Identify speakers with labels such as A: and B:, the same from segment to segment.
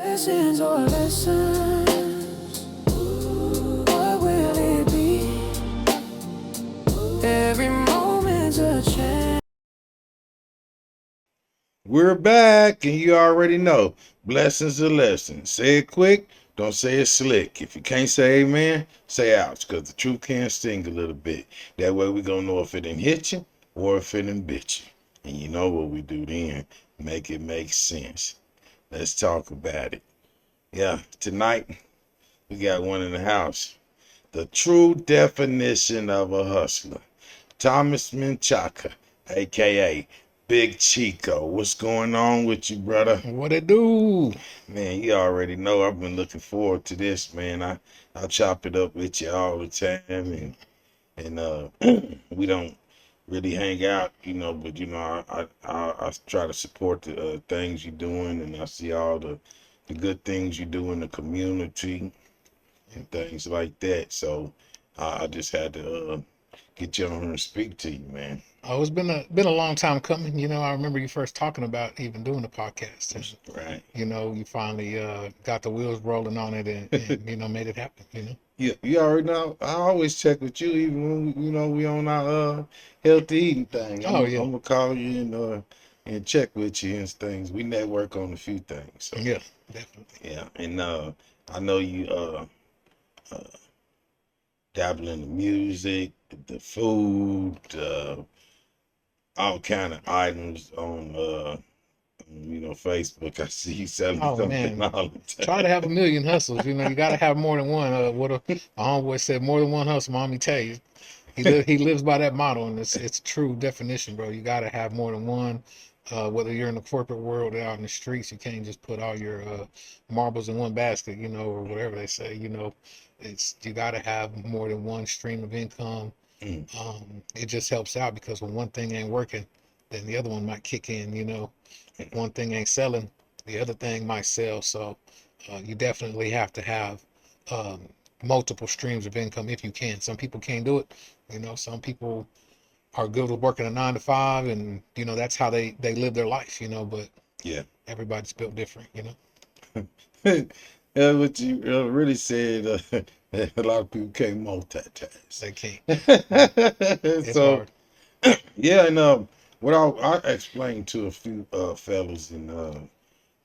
A: Lessons or lessons, what will it be? Every moment's a chance.
B: We're back, and you already know. Blessings are lessons. Say it quick, don't say it slick. If you can't say amen, say ouch, because the truth can sting a little bit. That way we gonna know if it didn't hit you or if it didn't bit you. And you know what we do then. Make it make sense. Let's talk about it. Yeah, tonight we got one in the house. The true definition of a hustler. Thomas Menchaca, aka Big Chico. What's going on with you, brother?
C: What it do?
B: Man, you already know I've been looking forward to this, man. I chop it up with you all the time, and we don't really hang out, but I try to support the things you're doing, and I see all the good things you do in the community and things like that. So I just had to get you on here and speak to you, man.
C: Oh, it's been a long time coming. I remember you first talking about even doing the podcast, and
B: Right.
C: you finally got the wheels rolling on it, and made it happen.
B: Yeah, you already know. I always check with you, even when we on our healthy eating thing. I'm
C: Oh
B: I'm
C: yeah,
B: gonna call you and check with you and things. We network on a few things. So
C: yeah, definitely.
B: yeah, and I know you uh dabble in the music, the food, all kind of items on Facebook. I see you selling
C: Oh
B: something
C: man,
B: all the
C: try to
B: time.
C: have a million hustles. You got to have more than one. My homeboy said, more than one hustle. Mommy tell you, he lives by that motto, and it's true definition, bro. You got to have more than one. Whether you're in the corporate world or out in the streets, you can't just put all your marbles in one basket, or whatever they say. It's you got to have more than one stream of income.
B: Mm,
C: It just helps out because when one thing ain't working, then the other one might kick in. If one thing ain't selling, the other thing might sell. So you definitely have to have um, multiple streams of income if you can. Some people can't do it. Some people are good with working a 9 to 5, and that's how they live their life. But
B: yeah.
C: everybody's built different.
B: Yeah, what you really said, a lot of people can't multitask.
C: They can't. Yeah, it's
B: So,
C: hard.
B: yeah, and what I explained to a few fellas, and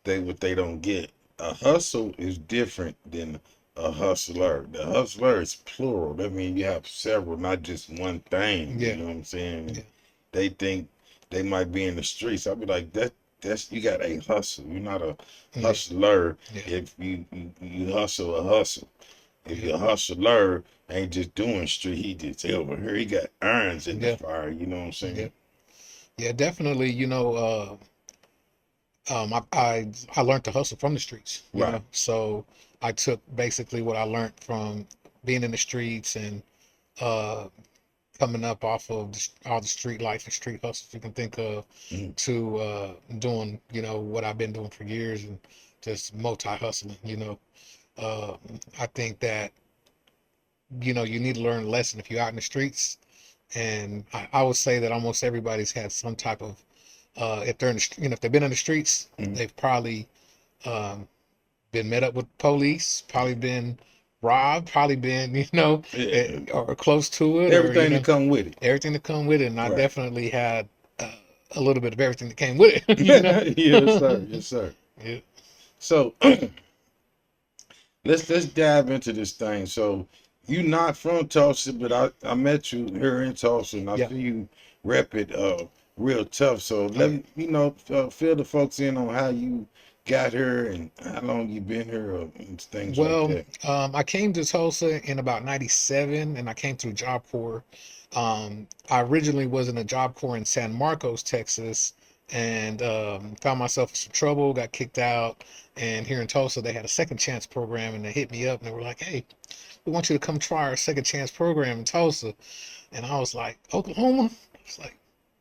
B: what they don't get, a hustle is different than a hustler. The hustler is plural. That means you have several, not just one thing. You
C: Yeah,
B: know what I'm saying?
C: yeah,
B: They think they might be in the streets. I'll be like, that's you got a hustle. You're not a
C: yeah,
B: hustler
C: yeah,
B: if you hustle a hustle. If
C: yeah,
B: your hustler ain't just doing street, he just over here. He got irons in the
C: yeah,
B: fire. You know what I'm
C: yeah,
B: saying?
C: yeah. Definitely. I learned to hustle from the streets.
B: Right.
C: So I took basically what I learned from being in the streets and uh, coming up off of all the street life and street hustles you can think of
B: Mm,
C: to doing what I've been doing for years and just multi hustling. I think that you need to learn a lesson if you're out in the streets, and I would say that almost everybody's had some type of if they're in the, if they've been in the streets,
B: mm.
C: they've probably um, been met up with police, probably been robbed, probably been,
B: Yeah.
C: or close to it, or,
B: Everything that come with it.
C: everything that come with it. And I
B: Right.
C: definitely had uh, a little bit of everything that came with it,
B: Yes, sir. Yes, sir.
C: Yeah.
B: So let's dive into this thing. So you not from Tulsa, but I met you here in Tulsa, and I
C: Yeah.
B: see you rep it real tough. So
C: Oh,
B: let
C: yeah.
B: me fill the folks in on how you got here and how long you been here and things like
C: Well,
B: that.
C: I came to Tulsa in about 97, and I came through Job Corps. I originally was in a Job Corps in San Marcos, Texas, and found myself in some trouble, got kicked out. And here in Tulsa, they had a second chance program, and they hit me up and they were like, "Hey, we want you to come try our second chance program in Tulsa." And I was like, "Oklahoma?" It's like,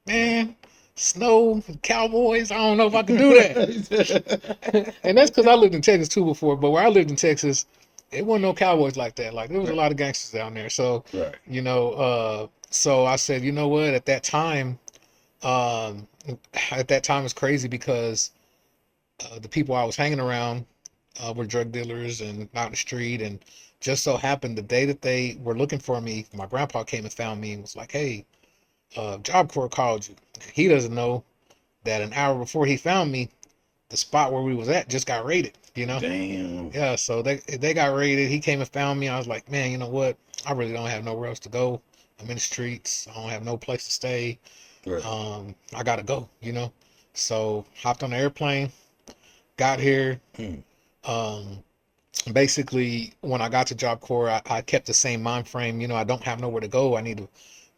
C: man, snow, cowboys. I don't know if I could do that. And that's because I lived in Texas too before. But where I lived in Texas, it wasn't no cowboys like that. Like there was a
B: Right.
C: lot of gangsters down there. So,
B: Right.
C: so I said, you know what? Um, at that time it's crazy because the people I was hanging around were drug dealers and out in the street. And just so happened the day that they were looking for me, my grandpa came and found me and was like, "Hey, Job Corps called you." He doesn't know that an hour before he found me, the spot where we was at just got raided, you know?
B: Damn.
C: Yeah, so they got raided. He came and found me. I was like, man, you know what? I really don't have nowhere else to go. I'm in the streets. I don't have no place to stay.
B: Right.
C: I gotta go, you know? So hopped on the airplane, got here.
B: Hmm.
C: Um, Basically when I got to Job Corps, I kept the same mind frame. You know, I don't have nowhere to go. I need to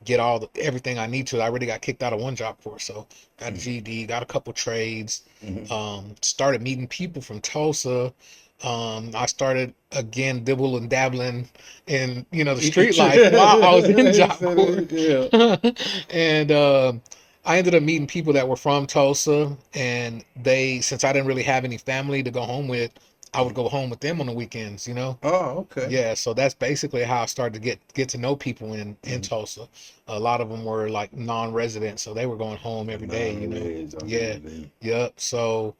C: get everything I need to. I already got kicked out of one Job Corps, so got a GED, got a couple trades. Started meeting people from Tulsa. I started again dibble and dabbling in, you know, the street life while I was in Job Corps.
B: Yeah.
C: And I ended up meeting people that were from Tulsa, and since I didn't really have any family to go home with, I would go home with them on the weekends, you know?
B: Oh, okay.
C: Yeah, so that's basically how I started to get to know people in Tulsa. A lot of them were like non-resident, so they were going home every day, you know.
B: Non-reds, I
C: Yeah,
B: feel that.
C: yep. So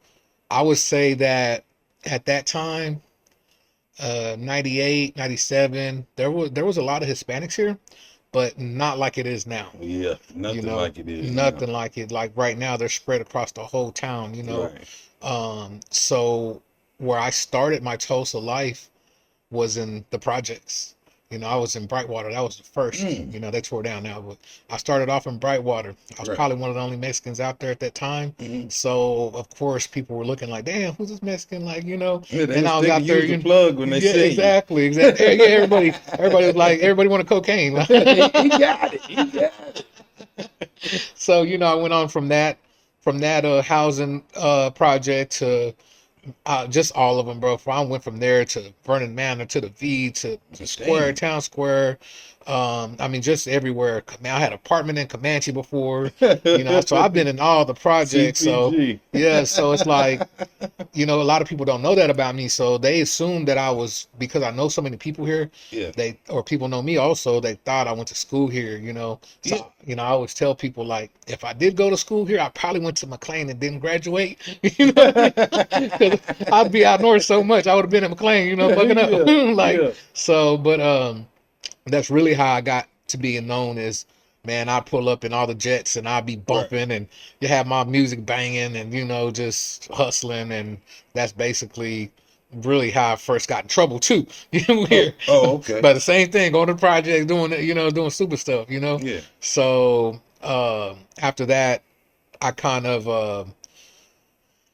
C: I would say that at that time, 98, 97, there was a lot of Hispanics here, but not like it is now.
B: Yeah, nothing
C: You know,
B: like it is now.
C: nothing like it. Like right now, they're spread across the whole town, you know.
B: Right.
C: So where I started my Tulsa life was in the projects. You know, I was in Brightwater. That was the first. You know, they tore down now, but I started off in Brightwater. I was
B: Right.
C: probably one of the only Mexicans out there at that time. So of course people were looking like, "Damn, who's this Mexican?" Like, you know.
B: Yeah, they
C: And I
B: just
C: was
B: think
C: out
B: you
C: there,
B: use the
C: you know.
B: plug when they
C: Yeah,
B: see
C: exactly, exactly. Yeah, everybody was like, everybody wanted cocaine.
B: you. He got it. He got it.
C: So, you know, I went on from that housing project to just all of them, bro. I went from there to Vernon Manor to the V to Square,
B: Damn.
C: Town Square. I mean, just everywhere. Man, I had an apartment in Comanche before, you know, so I've been in all the projects. So,
B: CPG.
C: yeah, so it's like, you know, a lot of people don't know that about me. So they assumed that I was, because I know so many people here,
B: Yeah.
C: or people know me also, they thought I went to school here, you know. So,
B: Yeah.
C: you know, I always tell people, like, if I did go to school here, I probably went to McLean and didn't graduate, you know, because I'd be out north so much. I would have been at McLean, you know, fucking up.
B: Yeah.
C: Like,
B: Yeah.
C: so, but that's really how I got to being known as, man, I'd pull up in all the jets and I'd be
B: Right.
C: bumping and you have my music banging and, you know, just hustling. And that's basically really how I first got in trouble too. You know, here.
B: Oh, okay.
C: But the same thing, going to the project, doing it, you know, doing super stuff, you know.
B: Yeah.
C: So after that, I kind of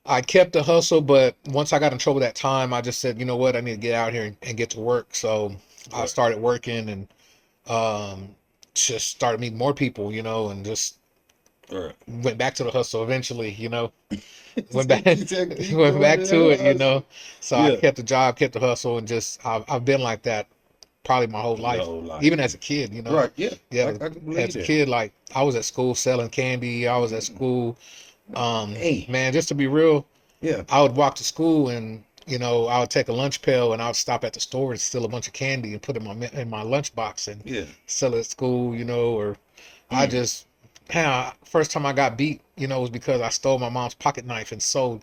C: I kept the hustle, but once I got in trouble that time, I just said, you know what, I need to get out here and get to work. So I
B: Right.
C: started working and just started meeting more people, you know, and just
B: Right.
C: went back to the hustle eventually, you know. Went back
B: You said keep
C: went back
B: doing
C: to
B: it,
C: it, you know. So I
B: Yeah.
C: kept the job, kept the hustle, and just I've been like that probably my whole
B: The
C: life.
B: whole life.
C: Even as a kid, you know.
B: Right. Yeah.
C: Yeah,
B: I can believe
C: as a
B: that.
C: kid, like I was at school selling candy. I was at school,
B: Hey.
C: man, just to be real,
B: Yeah.
C: I would walk to school and, you know, I would take a lunch pail and I would stop at the store and steal a bunch of candy and put it in my lunch box and
B: Yeah.
C: sell it at school, you know. Or I just, first time I got beat, you know, was because I stole my mom's pocket knife and sold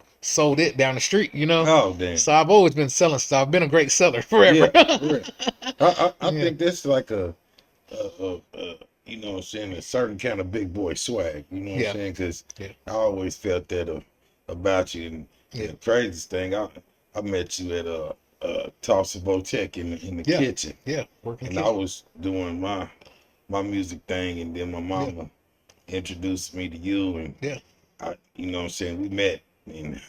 C: it down the street, you know.
B: Oh, damn.
C: So I've always been selling stuff. I've been a great seller forever.
B: Yeah. Right. I
C: Yeah.
B: think that's like you know what I'm saying, a certain kind of big boy swag. You know what
C: Yeah.
B: I'm saying? Because
C: Yeah.
B: I always felt that about you. And
C: Yeah.
B: the craziest thing, I met you at Tulsa Tech in the
C: Yeah.
B: kitchen,
C: Yeah, working
B: and
C: the
B: I
C: kitchen.
B: was doing my music thing, and then my mama introduced me to you, and
C: Yeah.
B: you know what I'm saying, we met. And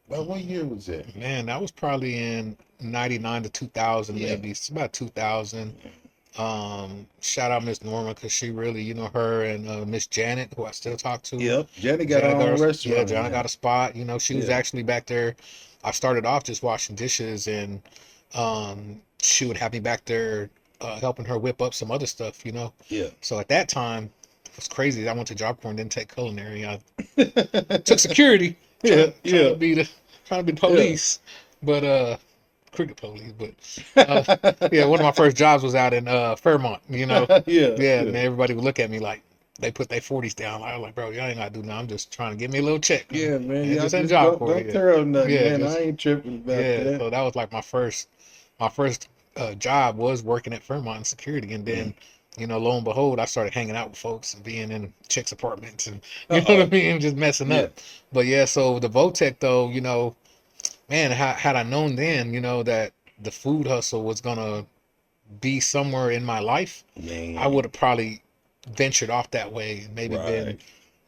B: what year was that?
C: Man, that was probably in 99 to 2000,
B: Yeah.
C: maybe. It's about 2000. Shout out Miss Norma because she really, you know, her and Miss Janet, who I still talk to.
B: Yep, Jenny got her own
C: Yeah,
B: restaurant.
C: Janet
B: now.
C: got a spot. You know, she was
B: Yeah.
C: actually back there. I started off just washing dishes, and she would have me back there helping her whip up some other stuff, you know.
B: Yeah.
C: So at that time, it was crazy. I went to Job Corps and didn't take culinary. I took security.
B: Yeah,
C: Trying
B: yeah.
C: to be the police, but cricket police. But yeah, one of my first jobs was out in Fairmont. You know,
B: Yeah,
C: yeah, and everybody would look at me like, they put their 40s down. I was like, bro, y'all ain't gotta do nothing. I'm just trying to get me a little check.
B: Yeah, man.
C: And
B: Y'all
C: just a
B: just
C: job for
B: don't
C: it.
B: tear up nothing,
C: Yeah,
B: man. I
C: just
B: ain't tripping about
C: yeah.
B: that.
C: So that was like my first job was working at Fairmont in security, and
B: Mm.
C: then lo and behold, I started hanging out with folks and being in chicks' apartments, and you know what I
B: Uh-oh.
C: mean, just messing
B: Yeah.
C: up. But yeah, so the Votech though, man, had I known then, that the food hustle was gonna be somewhere in my life, I would
B: Man.
C: have probably ventured off that way and maybe been,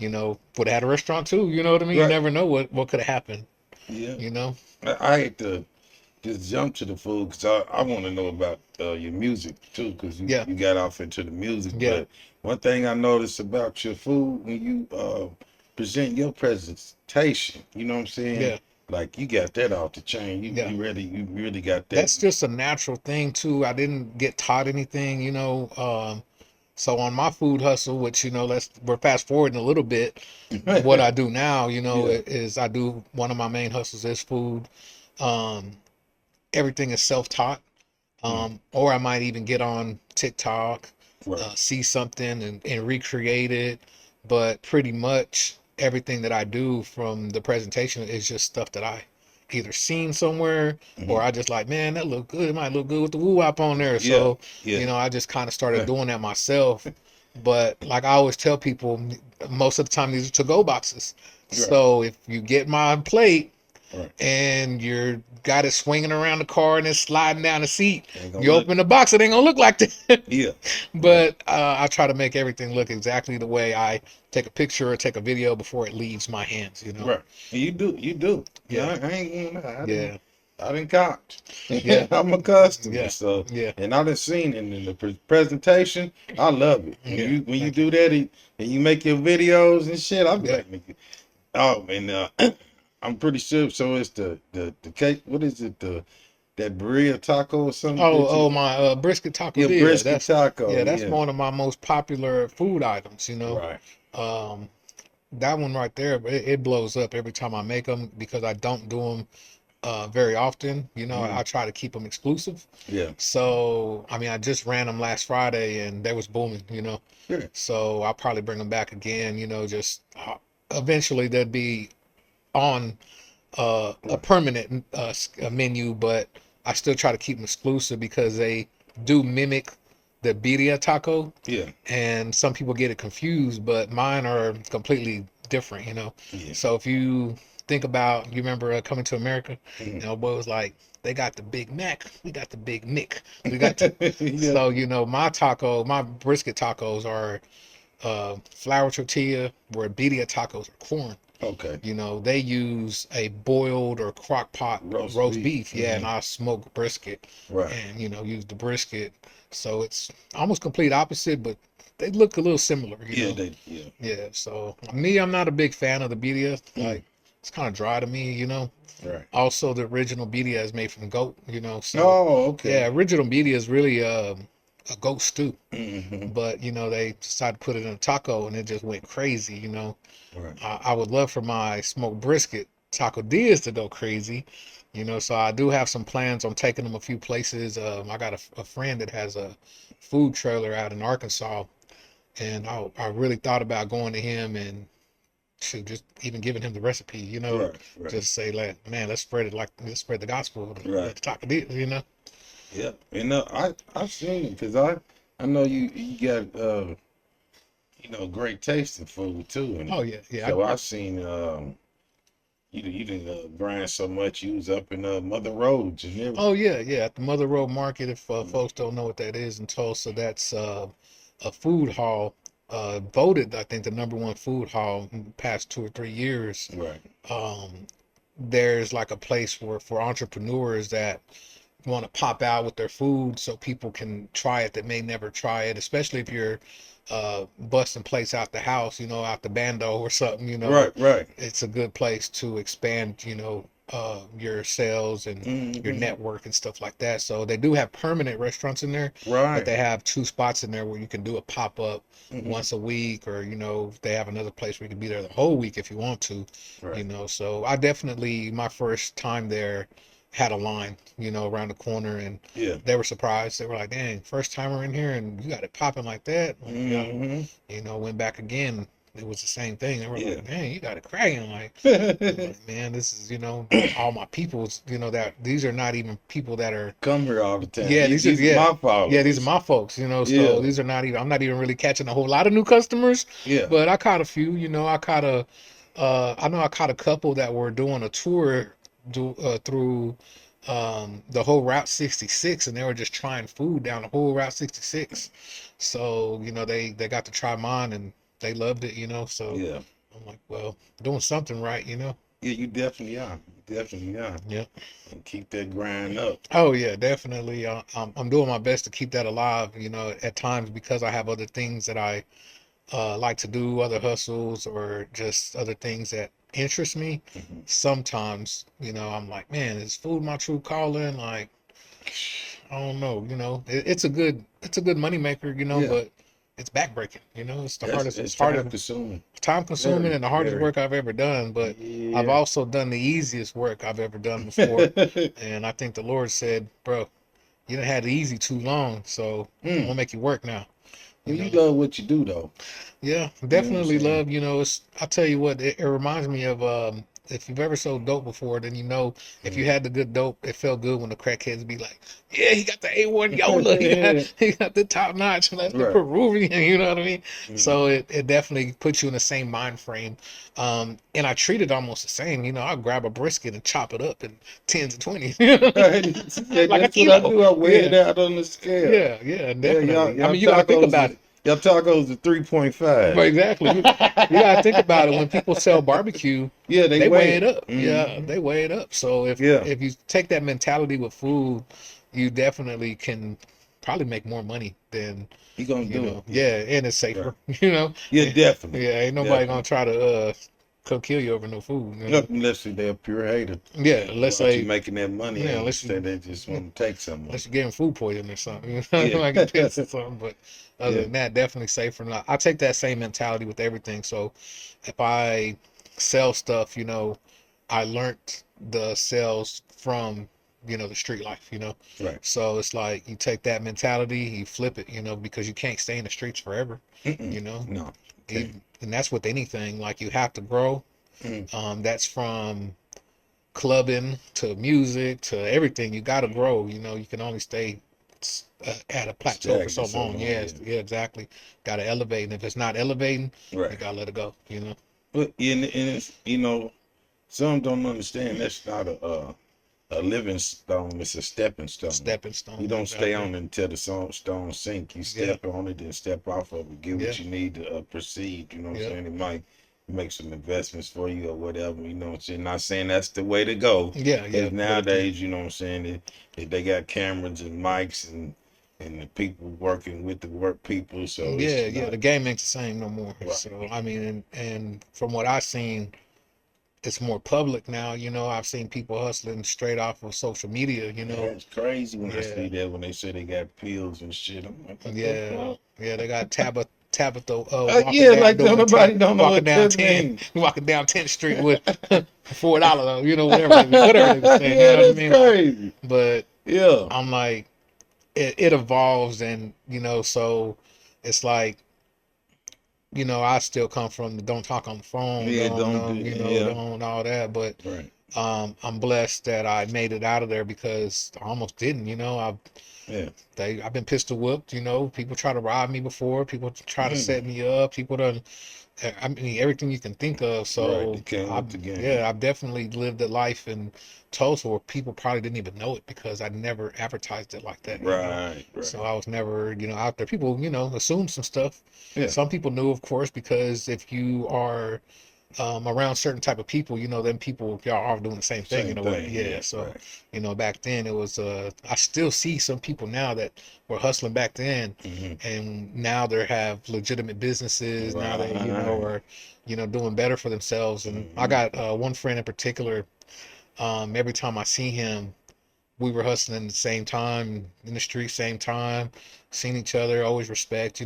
B: Right.
C: would have had a restaurant too. You know what I mean? You
B: Right.
C: never know what could have happened.
B: Yeah.
C: You know?
B: I hate to just jump to the food because I want to know about your music too because
C: Yeah,
B: you got off into the music.
C: yeah,
B: But one thing I noticed about your food when you present your presentation, you know what I'm saying?
C: yeah,
B: Like you got that off the chain. You
C: yeah.
B: you really got that.
C: That's just a natural thing too. I didn't get taught anything. So on my food hustle, which we're fast forwarding a little bit. What I do now,
B: Yeah.
C: is I do one of my main hustles is food. Um, Everything is self-taught.
B: Mm.
C: Or I might even get on TikTok,
B: Right.
C: see something and recreate it. But pretty much everything that I do from the presentation is just stuff that I either seen somewhere or
B: Hmm.
C: I just like, man, that look good. It might look good with the woo wop on there.
B: Yeah.
C: So,
B: Yeah.
C: I just kind of started doing that myself. But like I always tell people, most of the time these are to-go boxes.
B: Right.
C: So if you get my plate,
B: Right.
C: and you're got it swinging around the car and it's sliding down the seat.
B: Ain't gonna
C: You
B: look.
C: open the box, it ain't gonna look like that.
B: Yeah. Right.
C: But I try to make everything look exactly the way I take a picture or take a video before it leaves my hands.
B: Right. And you do. You do.
C: Yeah,
B: I ain't gonna lie.
C: yeah,
B: I didn't caught.
C: yeah,
B: I'm a customer,
C: yeah,
B: so
C: yeah,
B: and I done seen it in the presentation. I love it when
C: yeah.
B: you
C: Thank you.
B: do that and you make your videos and shit. I be
C: Yeah.
B: like, nigga, oh, and I'm pretty sure. So it's the cake. What is it? That burrito taco or something that
C: Oh,
B: you
C: my brisket
B: your
C: tacodilla.
B: brisket
C: That's
B: taco.
C: yeah, that's
B: Yeah,
C: one of my most popular food items.
B: right.
C: Um, that one right there, it blows up every time I make them because I don't do them very often.
B: Mm,
C: I try to keep them exclusive.
B: yeah,
C: So, I mean, I just ran them last Friday and they was booming.
B: yeah,
C: So I'll probably bring them back again, just eventually they'd be on a
B: right.
C: permanent menu, but I still try to keep them exclusive because they do mimic the birria taco,
B: Yeah,
C: and some people get it confused, but mine are completely different.
B: yeah.
C: So if you think about, you remember Coming to America,
B: Mm.
C: boy was like, they got the Big Mac, we got the Big Mick, we got the,
B: Yeah.
C: so my brisket tacos are flour tortilla, where birria tacos are corn.
B: Okay.
C: They use a boiled or crock pot
B: Roast
C: roast
B: beef.
C: beef, yeah,
B: Hmm.
C: and I smoke brisket
B: Right.
C: and use the brisket. So it's almost complete opposite, but they look a little similar.
B: Yeah, they. Yeah.
C: Yeah. So me, I'm not a big fan of the birria.
B: Mm.
C: Like it's kind of dry to me.
B: Right.
C: Also, the original birria is made from goat. So
B: Oh,
C: yeah,
B: okay.
C: original birria is really a goat stew.
B: Hmm.
C: But they decided to put it in a taco and it just went crazy.
B: Right.
C: I would love for my smoked brisket tacodillas to go crazy. So I do have some plans on taking them a few places. I got a friend that has a food trailer out in Arkansas, and I really thought about going to him and just even giving him the recipe.
B: Right. Right.
C: Just say, like, man, let's spread the gospel of the
B: Right.
C: tacodillas.
B: Yeah. And I seen it because I know you got great taste in food too, and
C: Oh yeah, yeah.
B: so I seen you didn't grind so much. You was up in Mother Roads and everything.
C: Oh yeah, yeah. At the Mother Road Market, if folks don't know what that is in Tulsa, that's a food hall. Voted, I think, the number one food hall in the past 2 or 3 years.
B: Right.
C: Um, there's like a place for entrepreneurs that want to pop out with their food so people can try it that may never try it, especially if you're busting plates out the house, out the bando or something.
B: Right. Right.
C: It's a good place to expand, your sales and your
B: Hmm.
C: network and stuff like that. So they do have permanent restaurants in there, but
B: Right.
C: they have two spots in there where you can do a pop up
B: Hmm.
C: once a week, or they have another place where you can be there the whole week if you want to.
B: Right.
C: So I definitely, my first time there, had a line, around the corner, and
B: Yeah.
C: they were surprised. They were like, "Dang, first timer in here, and you got it popping like that." Like, yeah,
B: Hmm.
C: went back again. It was the same thing. They were
B: Yeah.
C: like, "Dang, you got it cracking!" Like, I'm like, man, this is, all my peoples. That these are not even people that are.
B: Come here all the time.
C: Yeah, these are,
B: These are
C: yeah,
B: my
C: yeah, these are
B: followers.
C: my folks. So
B: Yeah.
C: these are not even. I'm not even really catching a whole lot of new customers,
B: Yeah.
C: but I caught a few. I caught a. I know I caught a couple that were doing a tour through the whole Route 66, and they were just trying food down the whole Route 66. So they got to try mine, and they loved it. So
B: Yeah.
C: I'm like, well, doing something right.
B: Yeah, you definitely are. You definitely are.
C: Yeah.
B: And keep that grind up.
C: Oh yeah, definitely. I'm doing my best to keep that alive. At times because I have other things that I like to do, other hustles or just other things that interest me.
B: Hmm.
C: Sometimes, I'm like, man, is food my true calling? Like, I don't know. It's a good money maker.
B: Yeah.
C: But it's backbreaking. It's the hardest.
B: It's
C: It's
B: time
C: hardest,
B: consuming.
C: time consuming,
B: Very,
C: and the hardest
B: very.
C: work I've ever done. But I've
B: Yeah.
C: also done the easiest work I've ever done before. And I think the Lord said, bro, you done had it easy too long, so I'm
B: Mm.
C: gonna make you work now.
B: Well,
C: You
B: you
C: know,
B: love what you do, though.
C: yeah,
B: You know what I'm
C: definitely
B: saying?
C: love. I tell you what, it reminds me of if you've ever sold dope before, then if you
B: Mm.
C: had the good dope, it felt good when the crackheads be like, yeah, he got the A1 Yola, he got the top notch, and that's the
B: Right.
C: Peruvian, you know what I mean?
B: Mm.
C: So it definitely puts you in the same mind frame. And I treat it almost the same. I grab a brisket and chop it up in tens and twenties,
B: Yeah,
C: like a
B: that's what I
C: kilo.
B: do. I weigh it
C: Yeah,
B: out on the scale.
C: yeah,
B: Yeah,
C: definitely. I mean, you got to think about it.
B: y'all tacos are 3.5.
C: But exactly. You gotta think about it. When people sell barbecue,
B: Yeah, they
C: they weigh
B: weigh
C: it
B: it.
C: up. Yeah,
B: Hmm.
C: they weigh it up. So if
B: Yeah,
C: if you take that mentality with food, you definitely can probably make more money than,
B: he gonna do it. Yeah,
C: yeah, and it's
B: right.
C: safer.
B: Yeah,
C: Yeah,
B: definitely,
C: ain't nobody gonna
B: definitely.
C: try to come kill you over no food.
B: Yep, unless they're a pure hater.
C: Yeah, let's
B: Watch you
C: say,
B: making that money
C: yeah,
B: and
C: unless you
B: instead they just want to take some of
C: unless you're getting food poisoning or something,
B: it.
C: like a piss or something. But other
B: Yeah,
C: than that, definitely safer. And I take that same mentality with everything. So if I sell stuff, I learned the sales from, the street life.
B: yeah. Right.
C: So it's like you take that mentality, you flip it, because you can't stay in the streets forever,
B: Mm-mm.
C: you know.
B: No, okay.
C: And that's with anything. Like you have to grow.
B: Mm.
C: That's from clubbing to music to everything. You got to grow. You can only stay at a plateau for so
B: Stagnant so
C: long.
B: long.
C: Yes, yeah, exactly. Got to elevate, and if it's not elevating,
B: Yeah.
C: you
B: Right.
C: got to let it go.
B: But and it's some don't understand that's not a living stone. It's a stepping stone.
C: Stepping
B: You
C: stone.
B: don't stay
C: Exactly.
B: on it until the stone sink. You
C: Yeah,
B: step on it, then step off of it. Get
C: yeah,
B: what you need to proceed. You know what I'm
C: yeah,
B: saying? It might make some investments for you or whatever. You know what I'm saying? Not saying that's the way to go,
C: yeah, yeah.
B: because
C: But it can.
B: nowadays, you know what I'm saying, they got cameras and mics and the people working with the work people. So
C: Yeah,
B: it's
C: yeah.
B: not
C: The game ain't the same no more.
B: right.
C: So I mean, and from what I've seen, it's more public now. I've seen people hustling straight off of social media.
B: Yeah, it's crazy when I
C: Yeah,
B: see that when they say they got pills and shit. I'm like, what the
C: yeah,
B: fuck?
C: yeah. They got Tabitha walking
B: Yeah,
C: down
B: like
C: doing 10,
B: nobody don't know
C: walking
B: what
C: down
B: that
C: 10,
B: means.
C: walking down 10th Street with $4. Whatever they were saying. You
B: Yeah,
C: know what I
B: that's
C: mean?
B: crazy.
C: But
B: Yeah,
C: I'm like, it evolves, and so it's like, I still come from the don't talk on the phone,
B: yeah,
C: don't
B: don't do yeah,
C: don't all that. But
B: right.
C: I'm blessed that I made it out of there because I almost didn't.
B: Yeah,
C: I've been pistol whipped. People try to rob me before. People try to
B: mm,
C: set me up. People done. I mean, everything you can think of.
B: right.
C: So
B: They came with the game.
C: yeah, I've definitely lived a life in Tulsa where people probably didn't even know it because I never advertised it like that.
B: Right, right.
C: So I was never, out there. People, assume some stuff.
B: Yeah,
C: Some people knew, of course, because if you are around certain type of people, then people y'all are doing the same thing in
B: same
C: a way.
B: thing.
C: Yeah.
B: Yeah,
C: So,
B: right,
C: back then it was I still see some people now that were hustling back then,
B: hmm,
C: and now they have legitimate businesses. Now they,
B: right.
C: are, doing better for themselves. And I
B: Hmm.
C: got one friend in particular, every time I see him, we were hustling at the same time in the street, same time, seen each other, always respect,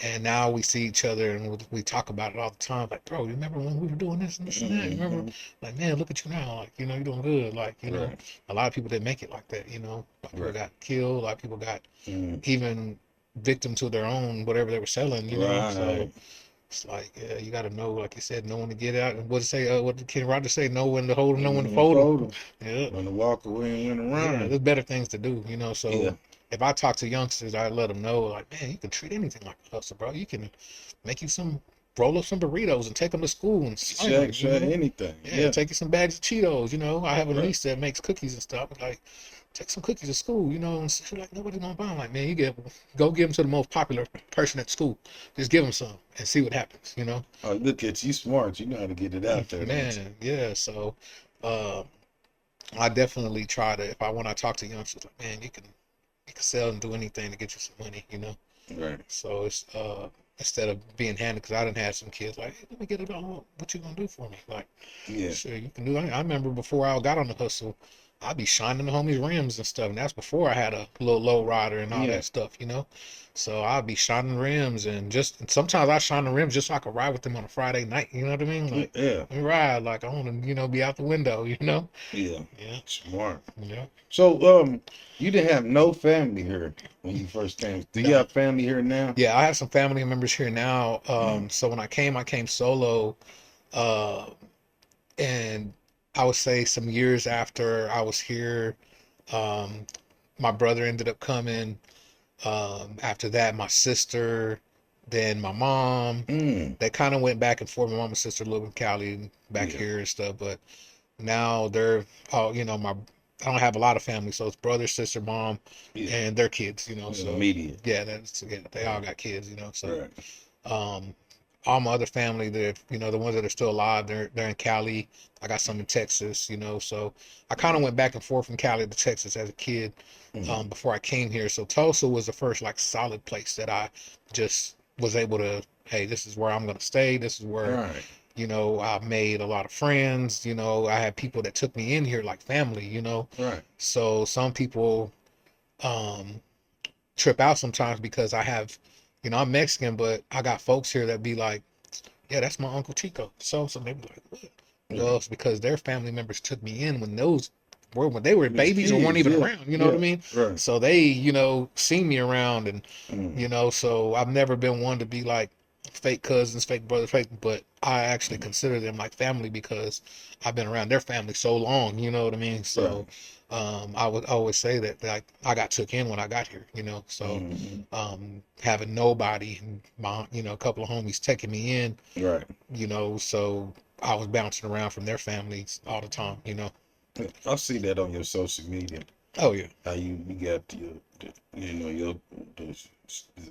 C: and now we see each other and we talk about it all the time. Like, bro, you remember when we were doing this and this and that? You remember?
B: Hmm.
C: Like, man, look at you now. Like, you're doing good. Like,
B: Right.
C: a lot of people didn't make it like that. A lot of people
B: Right.
C: got killed. A lot of people got
B: Mm.
C: even victim to their own whatever they were selling. So
B: Right.
C: it's like, yeah, you got to know, like you said, know when to get out. And what to say? What did Ken Rogers say? Know when to hold them, know when to
B: When to
C: fold
B: fold
C: them.
B: 'em,
C: Yeah.
B: when to walk away and when to
C: Yeah,
B: run.
C: there's better things to do,
B: Yeah.
C: So if I talk to youngsters, I let them know, like, man, you can treat anything like a hustle, bro. You can make you roll up some burritos and take them to school and sling them,
B: Say anything.
C: Yeah,
B: Yeah.
C: take you some bags of Cheetos, I have a
B: Right.
C: niece that makes cookies and stuff. Like, take some cookies to school, and she's like, nobody's gonna buy them. Like, man, go give them to the most popular person at school. Just give them some and see what happens.
B: Oh, look at you, smart. You know how to get it out there, don't you?
C: Man, yeah. So, uh, I definitely try to, when I talk to youngsters, like, man, you can sell and do anything to get you some money.
B: Right.
C: So it's instead of being handed, because I didn't have some kids like, hey, let me get it all. What you gonna do for me? Like,
B: Yeah.
C: sure, you can do. I remember before I got on the hustle, I'd be shining the homies rims and stuff, and that's before I had a little low rider and all
B: Yeah.
C: that stuff. So I'd be shining rims and sometimes I shine the rims just so I could ride with them on a Friday night. You know what I mean? Like,
B: Yeah.
C: let me ride. Like, I want to, be out the window.
B: Yeah.
C: Yeah.
B: Smart.
C: Yeah.
B: So, you didn't have no family here when you first came. Do you
C: No.
B: have family here now?
C: Yeah, I have some family members here now. So when I came solo, uh, and I would say some years after I was here, um, my brother ended up coming. After that, my sister, then my mom.
B: Mm.
C: They kind of went back and forth. My mom and sister live in Cali, back
B: Yeah.
C: here and stuff, but now they're all, I don't have a lot of family, so it's brother, sister, mom,
B: Yeah.
C: and their kids, So
B: Immediate.
C: yeah, they all
B: Right.
C: got kids, So
B: Right.
C: um, all my other family that the ones that are still alive, they're in Cali. I got some in Texas, So I kind of went back and forth from Cali to Texas as a kid,
B: Mm.
C: before I came here. So Tulsa was the first like solid place that I just was able to, hey, this is where I'm gonna stay. This is where
B: Right.
C: I made a lot of friends. I had people that took me in here like family.
B: Right.
C: So some people um trip out sometimes because I have, I'm Mexican, but I got folks here that be like, yeah, that's my Uncle Chico. So they be like, what? Well,
B: Yeah.
C: it's because their family members took me in when they were
B: It's
C: babies or weren't
B: kids.
C: even
B: Yeah.
C: around, you know what I
B: Yeah.
C: mean?
B: Right.
C: So they, seen me around and,
B: Mm.
C: so I've never been one to be like fake cousins, fake brothers, fake, but I actually
B: Mm.
C: consider them like family because I've been around their family so long, you know what I mean? So,
B: Right.
C: I would always say that like I got took in when I got here, so,
B: Mm.
C: having nobody, my, a couple of homies taking me in,
B: Right.
C: so I was bouncing around from their families all the time.
B: Yeah. I see that on your social media.
C: Oh yeah.
B: How you got your the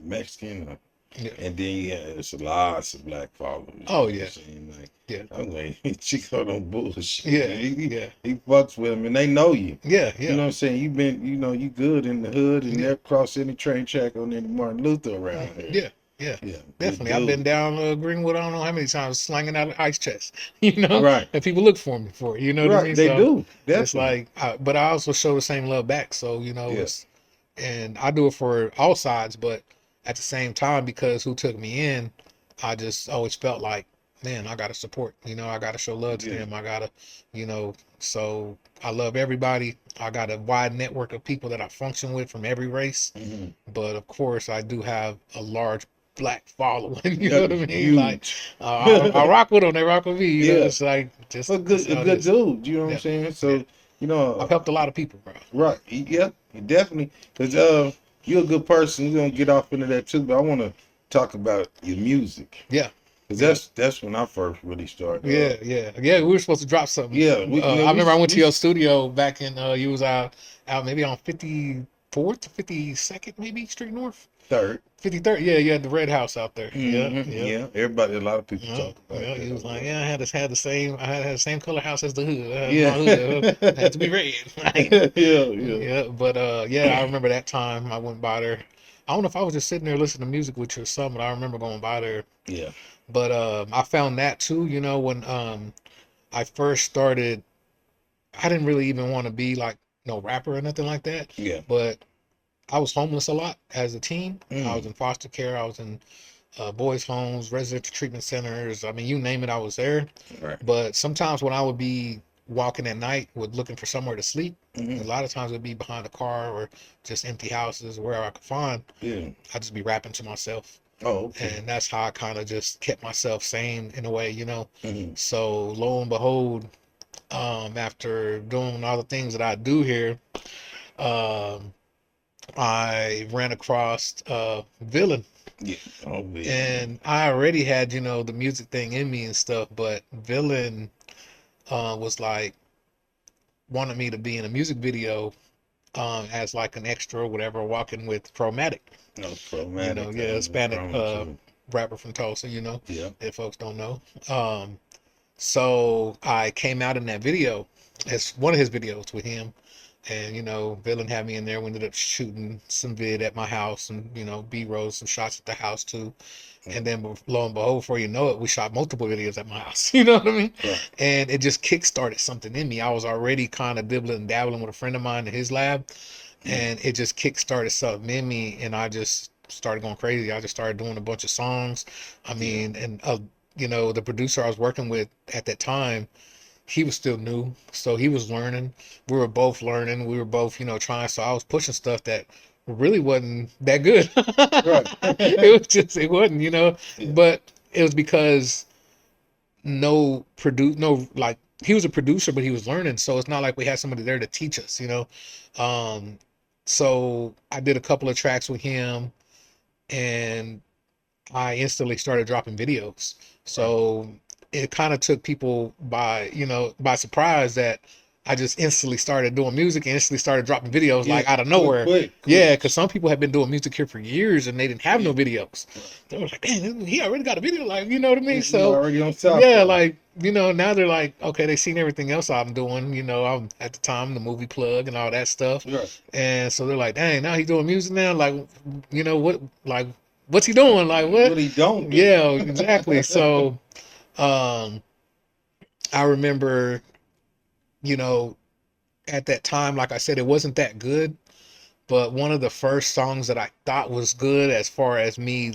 B: Mexican,
C: Yeah.
B: and then you have it's lots of black followers.
C: Oh,
B: You know
C: yeah.
B: what I'm saying? Like,
C: Yeah.
B: I'm like, Chico don't bullshit.
C: Yeah.
B: Man.
C: Yeah.
B: He fucks with them and they know you.
C: Yeah.
B: You
C: Yeah.
B: know what I'm saying? You been, you good in the hood and
C: Yeah.
B: never cross any train track on any Martin Luther around here.
C: Yeah. Yeah.
B: Yeah, good
C: Definitely. I've been
B: dude.
C: down Greenwood, I don't know how many times, slanging out an ice chest,
B: Right,
C: and people look for me for it, you know what I
B: right.
C: mean?
B: They
C: So
B: do
C: it's
B: definitely.
C: like, but I also show the same love back. So,
B: Yeah,
C: and I do it for all sides, but at the same time, because who took me in, I just always felt like, man, I gotta support, I gotta show love to
B: yeah.
C: them. I gotta, so I love everybody. I got a wide network of people that I function with from every race.
B: Hmm.
C: But of course, I do have a large black following. You
B: Yeah,
C: know what I mean? Like,
B: huge.
C: I rock with them. They rock with me.
B: Yeah,
C: It's like
B: a
C: just
B: a
C: how it
B: good
C: is.
B: dude. You know what I'm
C: Yeah,
B: saying?
C: yeah.
B: So, you know,
C: I've helped a lot of people, bro.
B: right? Yeah, you definitely. Cause you're a good person. We're gonna get off into that too, but I want to talk about your music.
C: Yeah,
B: Cause
C: yeah,
B: that's when I first really started.
C: yeah, yeah, yeah. We were supposed to drop something.
B: Yeah, we
C: I remember I went to
B: we
C: your studio back in. You was out maybe on 54th to 52nd, maybe Street North.
B: third.
C: 53rd. Yeah, you had the Red House out there. Yeah,
B: Hmm.
C: yeah.
B: Yeah, everybody, a lot of people
C: Yeah,
B: talk about
C: yeah,
B: that
C: he was
B: over
C: like,
B: there.
C: yeah, had the same, had the same color house as the hood. My
B: Yeah,
C: hood had to be red. Like,
B: yeah, yeah,
C: yeah, but yeah, I remember that time I went by there. I don't know if I was just sitting there listening to music with you or something, but I remember going by there.
B: yeah.
C: But I found that too, when I first started. I didn't really even want to be like no rapper or nothing like that.
B: Yeah.
C: But I was homeless a lot as a teen. I was
B: Mm.
C: in foster care. I was in boys' homes, residential treatment centers. I mean, you name it, I was there.
B: Right.
C: But sometimes when I would be walking at night with looking for somewhere to sleep, a
B: Mm-hmm.
C: lot of times it would be behind a car or just empty houses, wherever I could find.
B: Yeah.
C: I'd just be rapping to myself.
B: Oh, okay.
C: And that's how I kind of just kept myself sane in a way, you know.
B: Mm-hmm.
C: So lo and behold, after doing all the things that I do here, um, I ran across Villain.
B: Yeah. Oh, yeah.
C: And I already had, you know, the music thing in me and stuff, but Villain was like wanted me to be in a music video as like an extra or whatever, walking with Chromatic.
B: No,
C: You know,
B: chromatic.
C: yeah, Hispanic
B: Too.
C: rapper from Tulsa, you know,
B: Yeah.
C: if folks don't know. So I came out in that video as one of his videos with him. And, you know, Villain had me in there. We ended up shooting some vid at my house and, you know, B-rolls, some shots at the house too. And then lo and behold, before you know it, we shot multiple videos at my house. You know what I mean?
B: Right.
C: And it just kick-started something in me. I was already kind of dibbling and dabbling with a friend of mine in his lab. And it just kick-started something in me. And I just started going crazy. I just started doing a bunch of songs. I mean, and, you know, the producer I was working with at that time, he was still new, so he was learning. We were both learning. We were both, you know, trying. So I was pushing stuff that really wasn't that good.
B: Right.
C: It was just, it wasn't, you know.
B: Yeah.
C: But it was because no, like he was a producer, but he was learning. So it's not like we had somebody there to teach us, you know. Um, so I did a couple of tracks with him, and I instantly started dropping videos. So it kind of took people by, you know, by surprise that I just instantly started doing music and instantly started dropping videos like out of nowhere.
B: Quick.
C: Yeah, because some people have been doing music here for years and they didn't have no
B: Yeah.
C: videos. They were like, man, he already got a video, like, you know what I mean?
B: You
C: So
B: already on top.
C: yeah, like, you know, now they're like, okay, they seen everything else I'm doing, you know, I'm at the time the movie plug and all that stuff.
B: Right.
C: And so they're like, dang, now he's doing music now, like, you know, what's he doing? Like,
B: What he don't do.
C: yeah, exactly. So, I remember, you know, at that time, like I said, it wasn't that good, but one of the first songs that I thought was good as far as me,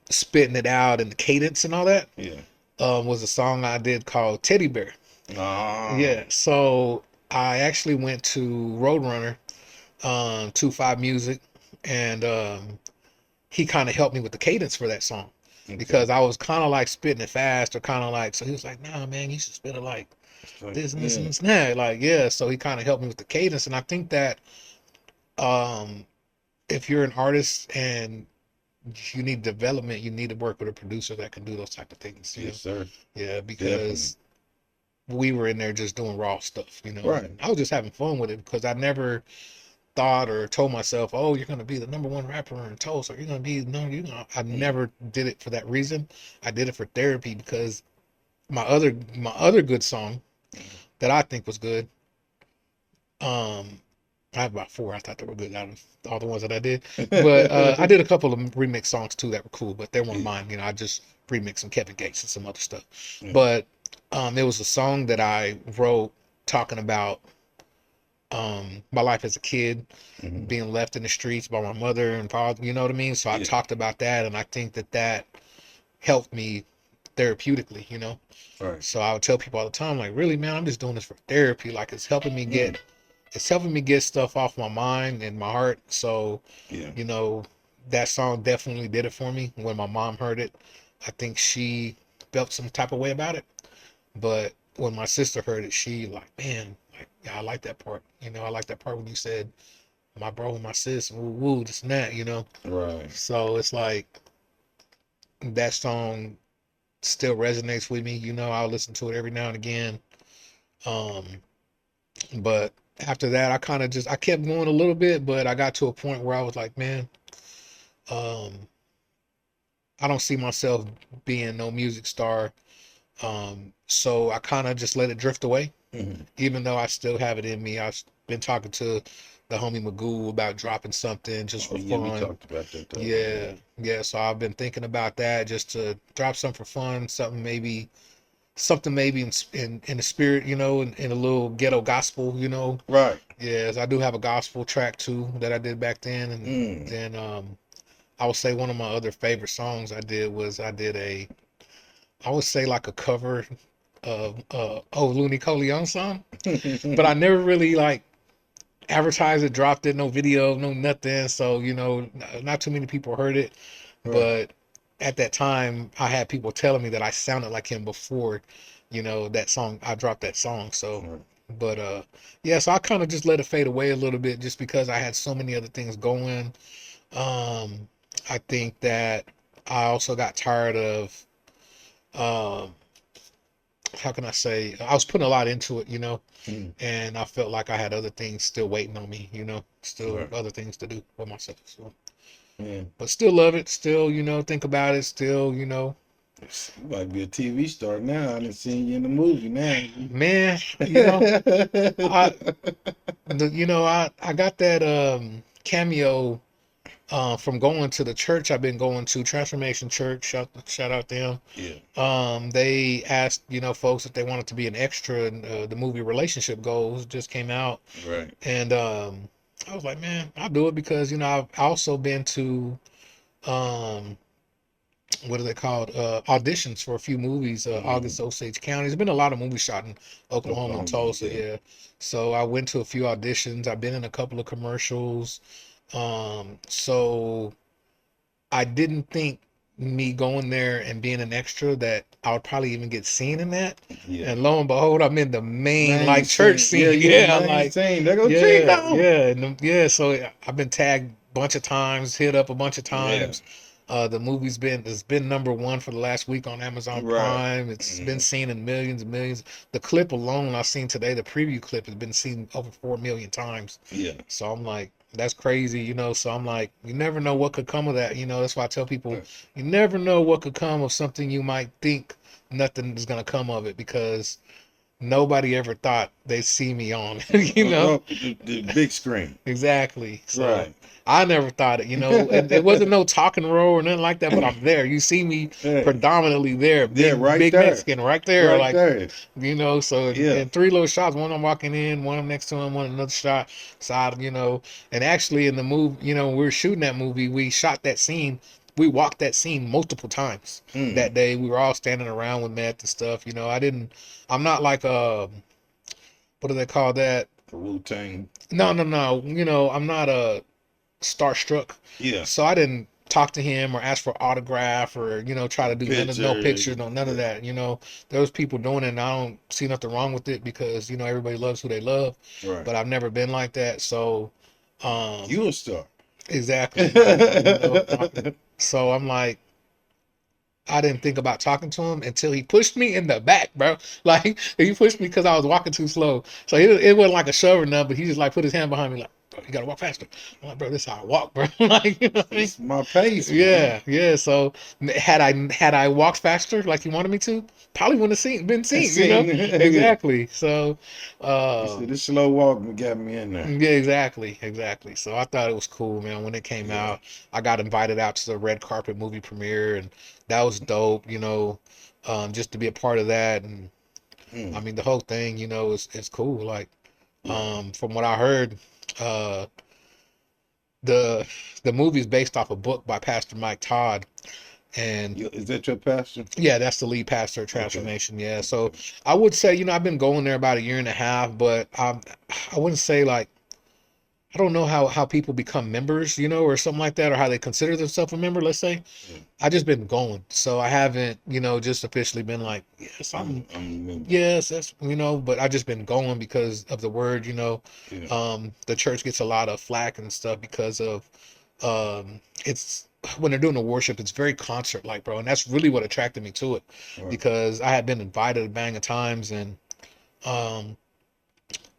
C: spitting it out and the cadence and all that,
B: Yeah.
C: was a song I did called Teddy Bear.
B: Ah.
C: Yeah. So I actually went to Roadrunner, 25 Music, and, he kind of helped me with the cadence for that song.
B: Okay.
C: Because I was kind of like spitting it fast or kind of like, so he was like, nah, man, you should spit it like this and this and this and that. Like, yeah. So he kind of helped me with the cadence. And I think that if you're an artist and you need development, you need to work with a producer that can do those type of things. You
B: Yes,
C: know?
B: sir.
C: Yeah, because we were in there just doing raw stuff, you know.
B: Right.
C: I was just having fun with it because I never thought or told myself, oh, you're gonna be the number one rapper in Tulsa, or you're gonna be no, you know. I never did it for that reason. I did it for therapy because my other good song that I think was good. I have about four I thought they were good out of all the ones that I did. But I did a couple of remix songs too that were cool, but they weren't mine. You know, I just remixed some Kevin Gates and some other stuff.
B: Yeah.
C: But it was a song that I wrote talking about my life as a kid, being left in the streets by my mother and father, you know what I mean? So I talked about that, and I think that that helped me therapeutically, you know?
B: Right.
C: So I would tell people all the time, like, really, man, I'm just doing this for therapy. Like, it's helping me get stuff off my mind and my heart. So, you know, that song definitely did it for me. When my mom heard it, I think she felt some type of way about it. But when my sister heard it, she like, man, like, yeah, I like that part. You know, I like that part when you said my bro and my sis, woo woo, this and that, you know?
B: Right.
C: So it's like that song still resonates with me. You know, I'll listen to it every now and again. But after that, I kind of just, I kept going a little bit, but I got to a point where I was like, man, I don't see myself being no music star. So I kind of just let it drift away, even though I still have it in me. I've been talking to the homie Magoo about dropping something just for
B: Yeah,
C: fun.
B: we talked about that. Though.
C: Yeah. So I've been thinking about that, just to drop something for fun, something maybe something maybe in the spirit, in a little ghetto gospel.
B: Right.
C: Yes, I do have a gospel track too that I did back then, and
B: Mm.
C: then I would say one of my other favorite songs I did I would say like a cover of old Looney Coleon song, but I never really like advertised it, dropped it, no video, no nothing. So not too many people heard it,
B: Right.
C: but at that time I had people telling me that I sounded like him before, that song I dropped that song. So,
B: Right.
C: but yeah, so I kind of just let it fade away a little bit just because I had so many other things going. Um, I think that I also got tired of um how can I say, I was putting a lot into it,
B: Mm.
C: and I felt like I had other things still waiting on me, still
B: Right.
C: other things to do for myself. So,
B: Yeah.
C: but still love it, still, think about it, still,
B: You might be a TV star now. I done seen you in the movie now.
C: man, I, I got that cameo from going to the church I've been going to, Transformation Church. Shout out them.
B: Yeah.
C: They asked, folks if they wanted to be an extra in the movie Relationship Goals just came out.
B: Right.
C: And I was like, man, I'll do it because, I've also been to what are they called? Auditions for a few movies, August Osage County. There's been a lot of movies shot in Oklahoma and
B: Oklahoma.
C: Tulsa,
B: Yeah.
C: yeah. So I went to a few auditions. I've been in a couple of commercials. So I didn't think me going there and being an extra that I would probably even get seen in that.
B: Yeah.
C: And lo and behold, I'm in the main
B: Main
C: like church
B: scene. Yeah,
C: scene.
B: you the
C: Yeah,
B: main
C: like
B: scene. There go
C: yeah,
B: Chico.
C: yeah, yeah. So I've been tagged a bunch of times, hit up a bunch of
B: Yeah.
C: times. The movie's been #1 for the last week on Amazon
B: Right.
C: Prime. It's been seen in millions and millions. The clip alone I've seen today, the preview clip, has been seen over 4 million times.
B: Yeah.
C: So I'm like, that's crazy, So I'm like, you never know what could come of that, That's why I tell people, you never know what could come of something you might think nothing is gonna come of it because nobody ever thought they'd see me on,
B: Oh, the big screen.
C: Exactly. So
B: Right.
C: I never thought it, and it wasn't no talking role or nothing like that, but I'm there. You see me
B: Yeah.
C: predominantly there,
B: Yeah, right
C: big
B: there.
C: Mexican right there,
B: Right
C: like,
B: there.
C: so
B: Yeah.
C: in 3 little shots, one I'm walking in, one I'm next to him, one another shot side, and actually in the movie, when we were shooting that movie, we shot that scene. We walked that scene multiple times that day. We were all standing around with meth and stuff. I'm not like what do they call that?
B: Wu-Tang.
C: No, no, no. I'm not a starstruck.
B: Yeah.
C: So I didn't talk to him or ask for autograph or try to do no
B: Picture.
C: pictures, none of
B: Yeah.
C: that. There was people doing it, and I don't see nothing wrong with it because everybody loves who they love.
B: Right.
C: But I've never been like that. So
B: You a star.
C: exactly. So I'm like, I didn't think about talking to him until he pushed me in the back, bro. Like he pushed me because I was walking too slow. So it wasn't like a shove or nothing, but he just like put his hand behind me, like, bro, you gotta walk faster. I'm like, bro, this is how I walk, bro. Like, you know what I mean?
B: It's my pace.
C: Yeah, yeah. So had I walked faster like he wanted me to, probably wouldn't have been seen, Exactly. So
B: He said this slow walk got me in there.
C: yeah, exactly. So I thought it was cool, man. When it came out, I got invited out to the red carpet movie premiere, and that was dope, just to be a part of that. And I mean, the whole thing, is cool. Like, from what I heard, uh, the the movie's based off a book by Pastor Mike Todd, and
B: Is that your pastor?
C: yeah, that's the lead pastor of Transformation. Yeah, so I would say, I've been going there about a year and a half, but I wouldn't say like. I don't know how people become members, or something like that, or how they consider themselves a member, let's say. I just been going. So I haven't, just officially been like, yes, I'm
B: a member.
C: yes, that's, but I just been going because of the word,
B: Yeah.
C: the church gets a lot of flack and stuff because of, it's, when they're doing the worship, it's very concert like, bro. And that's really what attracted me to it
B: Right.
C: because I had been invited a bang of times and,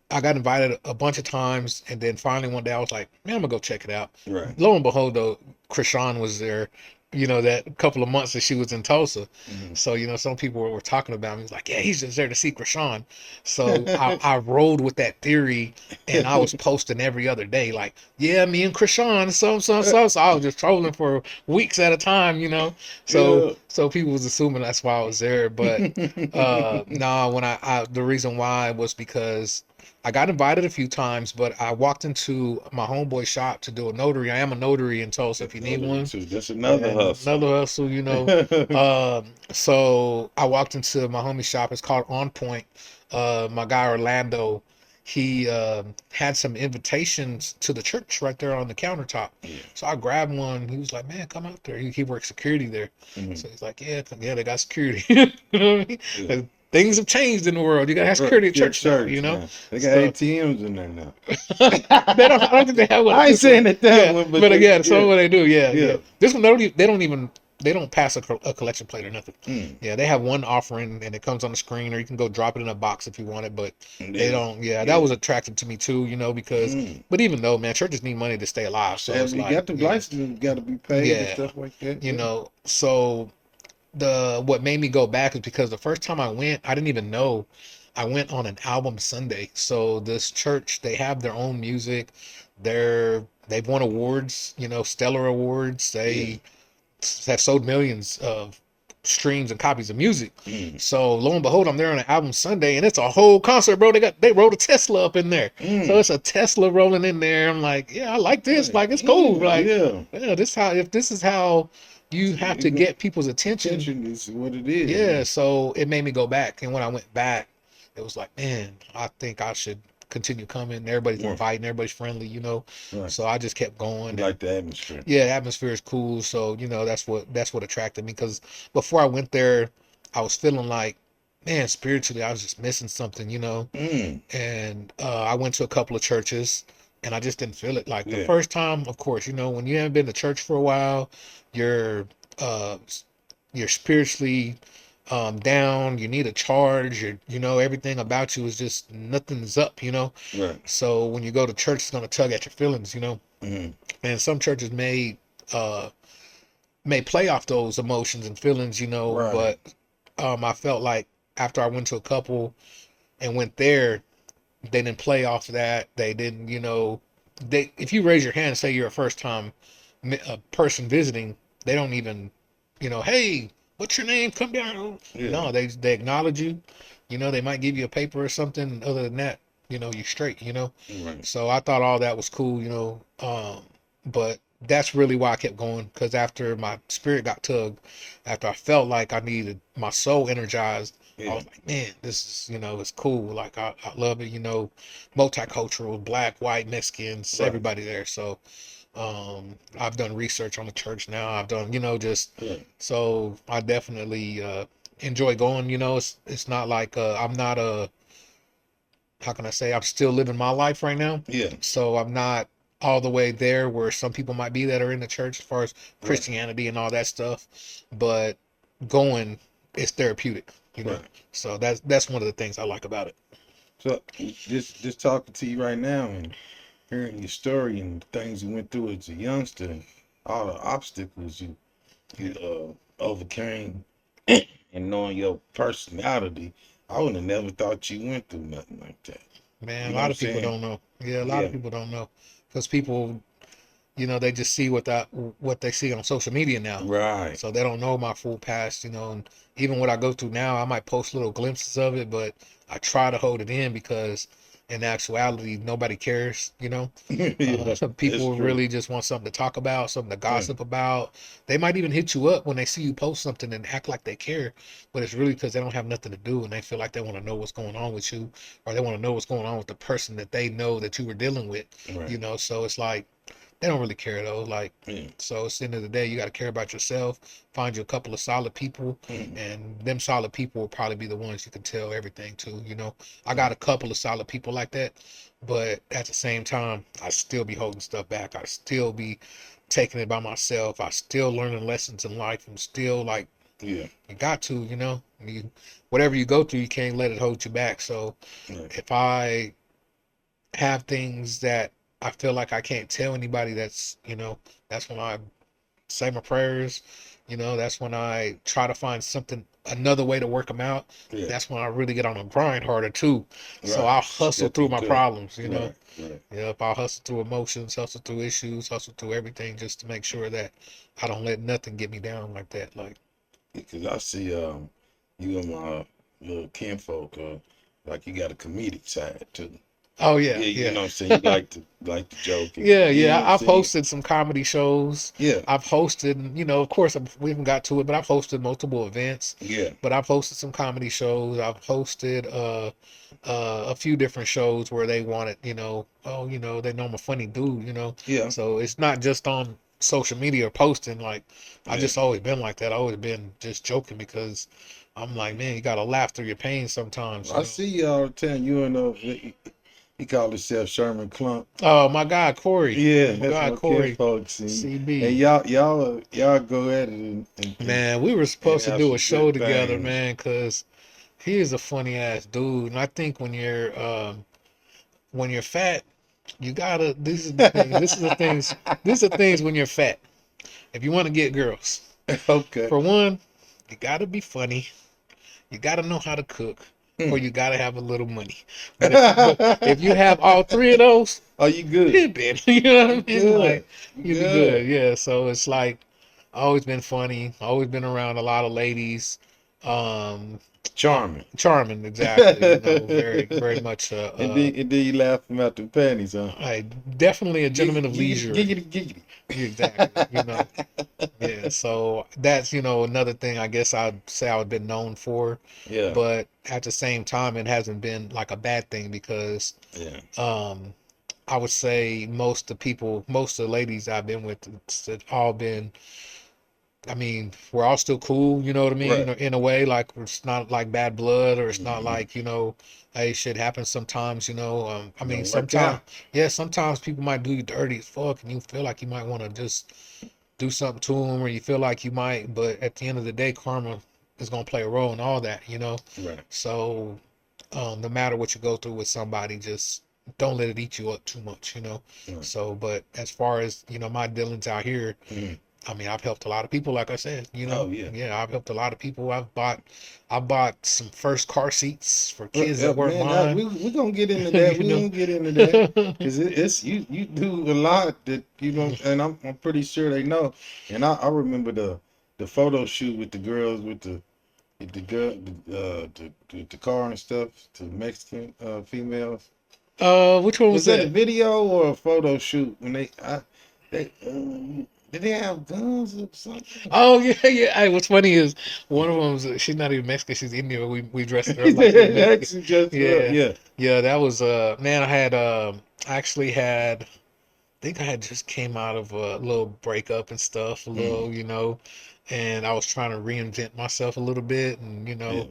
C: I got invited a bunch of times, and then finally one day I was like, man, I'm gonna go check it out.
B: Right.
C: Lo and behold, though, Krishan was there, that couple of months that she was in Tulsa.
B: Mm-hmm.
C: So, some people were talking about me. He was like, yeah, he's just there to see Krishan. So I rolled with that theory, and I was posting every other day, like, yeah, me and Krishan, so. So I was just trolling for weeks at a time. So
B: Yeah.
C: so people was assuming that's why I was there. But no, when the reason why was because I got invited a few times, but I walked into my homeboy shop to do a notary. I am a notary in Tulsa if you need
B: Notary
C: one.
B: too. That's another
C: And
B: hustle.
C: another hustle. So I walked into my homie shop. It's called On Point. My guy Orlando, he had some invitations to the church right there on the countertop.
B: Yeah.
C: So I grabbed one. He was like, "Man, come out there." He works security there.
B: Mhm.
C: So he's like, "Yeah, they got security." You know what I mean?
B: Yeah.
C: Things have changed in the world. You gotta have
B: Right.
C: security at
B: Yeah,
C: church now.
B: church. Yeah. They got
C: So
B: ATMs in there now.
C: they don't. I don't think they have one at
B: I ain't
C: this one.
B: saying that
C: Yeah,
B: one, but
C: but
B: they,
C: again, some
B: yeah,
C: of they do. Yeah,
B: yeah.
C: yeah. This one they don't pass a collection plate or nothing.
B: Mm.
C: Yeah, they have one offering and it comes on the screen, or you can go drop it in a box if you want it. But they
B: Yeah.
C: don't. Yeah, that
B: Yeah.
C: was attractive to me too. Because.
B: Mm.
C: But even though, man, churches need money to stay alive, so it's
B: You
C: like,
B: got the
C: yeah,
B: license, got to be paid and
C: yeah.
B: stuff like that. Yeah.
C: So what made me go back is because the first time I went, I didn't even know. I went on an album Sunday. So this church, they have their own music. They've won awards, stellar awards.
B: Yeah.
C: They have sold millions of streams and copies of music.
B: Mm.
C: So lo and behold, I'm there on an album Sunday, and it's a whole concert, bro. They wrote a Tesla up in there. So
B: Mm.
C: it's a Tesla rolling in there. I'm like, yeah, I like this.
B: Right.
C: Like, it's cool. Like,
B: Yeah.
C: yeah, if this is how you have to get people's attention.
B: Attention is what it is.
C: Yeah, so it made me go back. And when I went back, it was like, man, I think I should continue coming. Everybody's
B: Yeah.
C: inviting, everybody's friendly.
B: Right.
C: So I just kept going.
B: You
C: And
B: like the atmosphere.
C: yeah, the atmosphere is cool. So, that's what attracted me. Because before I went there, I was feeling like, man, spiritually, I was just missing something.
B: Mm.
C: And I went to a couple of churches and I just didn't feel it. Like the
B: Yeah.
C: first time, of course, when you haven't been to church for a while, you're uh you're spiritually down, you need a charge, everything about you is just nothing's up.
B: Right.
C: So when you go to church, it's gonna tug at your feelings.
B: Mm.
C: And some churches may play off those emotions and feelings.
B: Right.
C: But I felt like after I went to a couple and went there, they didn't play off of that. They didn't. If you raise your hand and say you're a first time person visiting, they don't even, hey, what's your name? Come down.
B: Yeah.
C: No, they acknowledge you. They might give you a paper or something. Other than that, you're straight.
B: Right.
C: So I thought all that was cool. But that's really why I kept going, because after my spirit got tugged, after I felt like I needed my soul energized, I
B: Yeah.
C: was like, man, this is, it's cool. Like I love it, multicultural, black, white, Mexicans,
B: Right.
C: everybody there. So I've done research on the church now. I've done, just
B: Yeah.
C: so I definitely enjoy going. It's not like I'm not how can I say, I'm still living my life right now.
B: Yeah.
C: So I'm not all the way there where some people might be that are in the church as far as
B: Right.
C: Christianity and all that stuff. But going is therapeutic.
B: Right.
C: So that's one of the things I like about it.
B: So just talking to you right now and hearing your story and the things you went through as a youngster and all the obstacles you overcame and knowing your personality, I would have never thought you went through nothing like that.
C: Man,
B: You
C: a
B: know
C: lot
B: what
C: of people
B: I'm saying?
C: don't know. Yeah, a lot of
B: Yeah.
C: people don't know, because people, they just see what they see on social media now.
B: Right.
C: So they don't know my full past. And even what I go through now, I might post little glimpses of it, but I try to hold it in, because in actuality, nobody cares.
B: Yeah, that's
C: People
B: true.
C: really just want something to talk about, something to gossip about. They might even hit you up when they see you post something and act like they care, but it's really because they don't have nothing to do and they feel like they want to know what's going on with you, or they want to know what's going on with the person that they know that you were dealing with.
B: Right.
C: So it's like they don't really care though. Like,
B: Yeah.
C: so it's the end of the day, you got to care about yourself. Find you a couple of solid people,
B: Mhm.
C: and them solid people will probably be the ones you can tell everything to. I got a couple of solid people like that, but at the same time, I still be holding stuff back. I still be taking it by myself. I still learning lessons in life. I'm still like,
B: Yeah.
C: you got to. Whatever you go through, you can't let it hold you back. So
B: Right.
C: if I have things that I feel like I can't tell anybody, that's when I say my prayers. That's when I try to find another way to work them out.
B: Yeah.
C: That's when I really get on a grind harder too. So
B: Right.
C: I'll hustle
B: Step
C: through my
B: into it.
C: problems,
B: Right. Right.
C: Yep, I'll hustle through emotions, hustle through issues, hustle through everything just to make sure that I don't let nothing get me down like that. Like,
B: Because I see you and my little kinfolk, like you got a comedic side too.
C: oh
B: Yeah,
C: yeah,
B: you
C: yeah.
B: know what I'm saying? You like to joke and
C: Yeah,
B: you know
C: yeah.
B: what I'm
C: I've
B: saying?
C: hosted some comedy shows.
B: Yeah,
C: I've hosted, of course, we haven't got to it, but I've hosted multiple events.
B: yeah,
C: But I've hosted some comedy shows. I've hosted a few different shows where they wanted, oh, they know I'm a funny dude.
B: yeah,
C: So it's not just on social media or posting. Like, I
B: yeah.
C: just always been like that. I always been just joking because I'm like, man, you gotta laugh through your pain sometimes.
B: I see you all the time. You and he called himself Sherman Clump.
C: Oh, my God, Corey.
B: Yeah,
C: My
B: that's
C: God,
B: my
C: Corey,
B: kinfolk. See, and
C: CB.
B: y'all go at it
C: Man, we were
B: and
C: supposed to
B: have
C: do a
B: some
C: show
B: good
C: together,
B: things.
C: man, because he is a funny ass dude. And I think when you're fat, you gotta. These are the things. This is the things. These are things when you're fat. If you want to get girls,
B: Okay.
C: for one, you gotta be funny. You gotta know how to cook, or
B: Hmm.
C: you gotta have a little money. But if you have all three of those,
B: Oh, you good?
C: then you know
B: You
C: what I mean.
B: good?
C: Like
B: You
C: you'd be good.
B: good?
C: Yeah. So it's like always been funny. Always been around a lot of ladies. Um,
B: Charming.
C: Charming, exactly. Very, very
B: and
C: much.
B: then you laugh him out the panties, huh?
C: I definitely a gentleman of
B: Giggity,
C: leisure.
B: giggity, giggity,
C: Exactly.
B: giggity.
C: Yeah. So that's another thing I guess I'd say I've been known for,
B: Yeah,
C: but at the same time, it hasn't been like a bad thing because
B: yeah,
C: um, I would say most of the ladies I've been with, it's all been. I mean, we're all still cool, you know what I mean?
B: right.
C: In a way, like it's not like bad blood, or it's not
B: Hmm.
C: like, hey, shit happens sometimes, I mean,
B: Don't work
C: sometimes,
B: out.
C: yeah, sometimes people might do you dirty as fuck, and you feel like you might want to just do something to them, or you feel like you might, but at the end of the day, karma is gonna play a role in all that.
B: Right,
C: So, no matter what you go through with somebody, just don't let it eat you up too much.
B: right.
C: So, but as far as, my dealings out here,
B: Hmm.
C: I mean, I've helped a lot of people, like I said,
B: Oh yeah.
C: yeah, I've helped a lot of people. I bought some first car seats for kids that weren't
B: Man,
C: mine.
B: we gonna get into that.
C: You
B: We
C: know.
B: gonna get into that because it's you do a lot that you know, and I'm pretty sure they know. And I remember the photo shoot with the girls with the girl the car and stuff, the Mexican females.
C: Which one was
B: Was that a
C: that?
B: video or a photo shoot when they did they have guns or something?
C: Oh yeah, yeah. Hey, what's funny is one of them was she's not even Mexican, she's Indian, but we dressed her up like she was
B: They
C: Mexican.
B: actually just
C: Yeah.
B: yeah.
C: Yeah, that was man, I actually had I think I had just came out of a little breakup and stuff, a
B: Mm,
C: little, and I was trying to reinvent myself a little bit, and
B: yeah,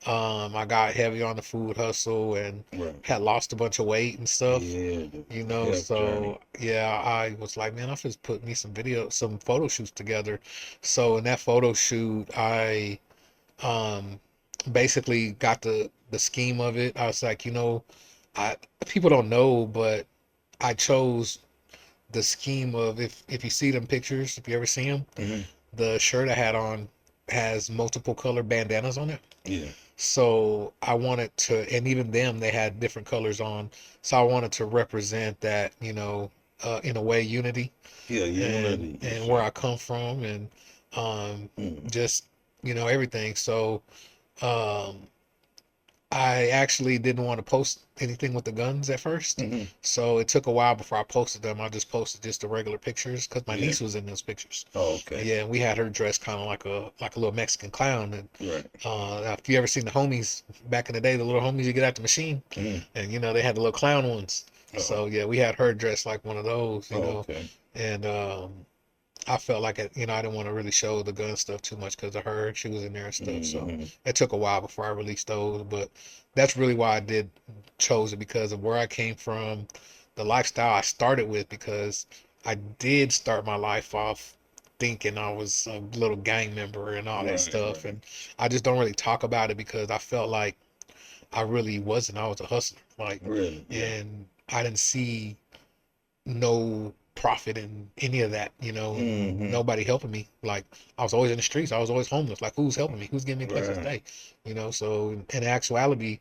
C: I got heavy on the food hustle and
B: right.
C: had lost a bunch of weight and stuff,
B: Yeah, the health journey.
C: so yeah, I was like, man, I just put me some photo shoots together. So in that photo shoot, I um basically got the scheme of it. I was like, I people don't know, but I chose the scheme of if you see them pictures, if you ever see them,
B: Hmm.
C: the shirt I had on has multiple color bandanas on it.
B: Yeah,
C: So I wanted to, and even them, they had different colors on. So I wanted to represent that, in a way, unity
B: yeah,
C: and
B: unity for
C: and where
B: sure.
C: I come from, and
B: Mm,
C: just everything. So um, I actually didn't want to post anything with the guns at first.
B: hmm.
C: So it took a while before I posted them. I just posted just the regular pictures because my
B: Yeah.
C: niece was in those pictures.
B: Oh, okay.
C: Yeah, we had her dressed kind of like a little Mexican clown. And
B: Right.
C: if you ever seen the homies back in the day, the little homies you get out the machine,
B: Hmm.
C: and they had the little clown ones.
B: Oh,
C: So yeah, we had her dressed like one of those,
B: oh, okay.
C: and I felt like I didn't want to really show the gun stuff too much because of her. She was in there and stuff. So
B: Hmm.
C: it took a while before I released those, but that's really why I did chose it because of where I came from, the lifestyle I started with, because I did start my life off thinking I was a little gang member and all that
B: Right,
C: stuff.
B: right.
C: And I just don't really talk about it because I felt like I really wasn't. I was a hustler. Like,
B: Really? Yeah.
C: and I didn't see no profit in any of that, you know,
B: Mm-hmm.
C: nobody helping me. Like, I was always in the streets. I was always homeless. Like, who's helping me? Who's giving me a place to
B: Right.
C: stay? You know, so in actuality,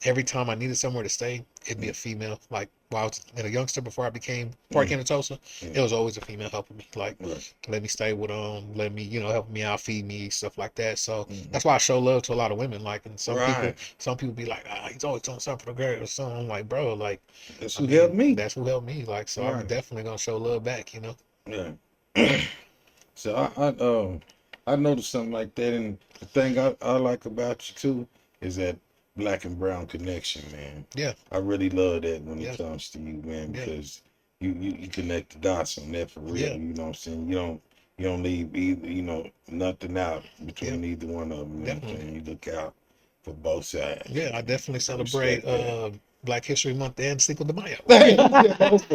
C: every time I needed somewhere to stay, it'd be a female. Like, while I was a youngster before I came to Tulsa,
B: Yeah.
C: it was always a female helping me. Like,
B: Right.
C: let me stay with them, let me, helping me out, feed me, stuff like that. So
B: Mm-hmm.
C: that's why I show love to a lot of women. Like, and
B: Right.
C: some people be like, he's always doing something for the girl or something. I'm like, bro, like,
B: That's
C: I
B: who helped
C: mean,
B: me.
C: that's who helped me. Like, so I'm
B: Right.
C: definitely gonna show love back,
B: Yeah. So I noticed something like that, and the thing I like about you too is that black and brown connection, man.
C: Yeah.
B: I really love that when
C: Yeah.
B: it comes to you, man,
C: Yeah.
B: because you connect the dots on that for real.
C: Yeah.
B: You know what I'm saying? You don't leave either, nothing out between either one of them. You know what I'm
C: Definitely.
B: saying? You look out for both sides.
C: Yeah, I definitely
B: I
C: celebrate
B: respect that.
C: Black History Month and Cinco de Mayo.
B: Yeah, most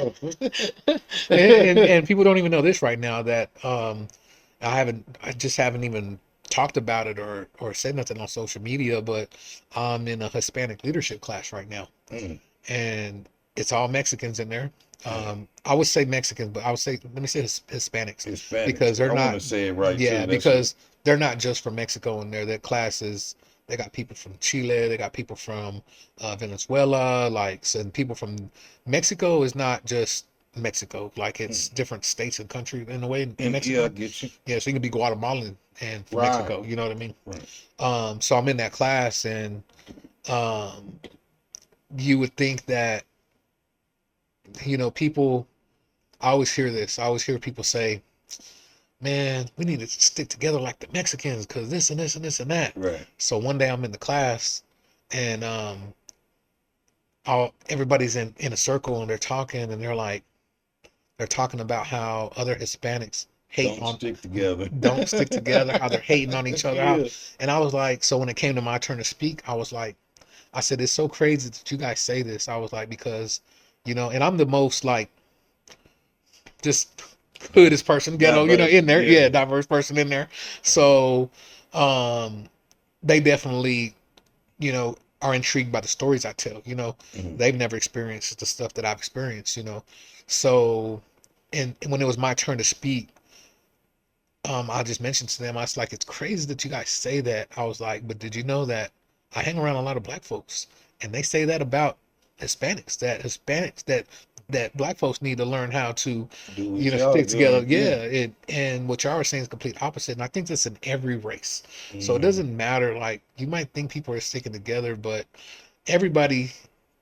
C: And people don't even know this right now that I just haven't even talked about it or said nothing on social media, but I'm in a Hispanic leadership class right now,
B: Mm,
C: and it's all Mexicans in there.
B: yeah.
C: I would say Mexicans, but let me say Hispanics, because
B: Hispanics.
C: they're
B: I want
C: not,
B: to say it right
C: yeah,
B: too. That's what.
C: because they're not just from Mexico in there. Their classes, they got people from Chile, they got people from Venezuela, like, so, and people from Mexico is not just Mexico, like it's
B: Mm.
C: different states and country in a way in
B: And yeah, I
C: Mexico.
B: get you.
C: Yeah, so you can be Guatemalan and from
B: Right.
C: Mexico, you know what I mean?
B: Right.
C: So I'm in that class, and um, you would think that, people, I always hear this. I always hear people say, man, we need to stick together like the Mexicans because this and this and this and that.
B: Right.
C: So one day I'm in the class, and everybody's in a circle, and they're talking, and they're talking about how other Hispanics
B: Don't stick together.
C: don't stick together, how they're hating on each other.
B: Yeah.
C: And I was like, so when it came to my turn to speak, I said, it's so crazy that you guys say this. I was like, because, and I'm the most like just hoodest person,
B: Diverse.
C: in there.
B: Yeah.
C: Yeah, diverse person in there. So they definitely, are intrigued by the stories I tell.
B: Mhm.
C: They've never experienced the stuff that I've experienced, So, and when it was my turn to speak, I just mentioned to them, I was like, it's crazy that you guys say that. I was like, but did you know that I hang around a lot of black folks, and they say that about Hispanics, that black folks need to learn how to,
B: Do what y'all
C: stick together.
B: doing.
C: Yeah, and what y'all are saying is complete opposite. And I think that's in every race. So it
B: Mhm.
C: doesn't matter. Like, you might think people are sticking together, but everybody,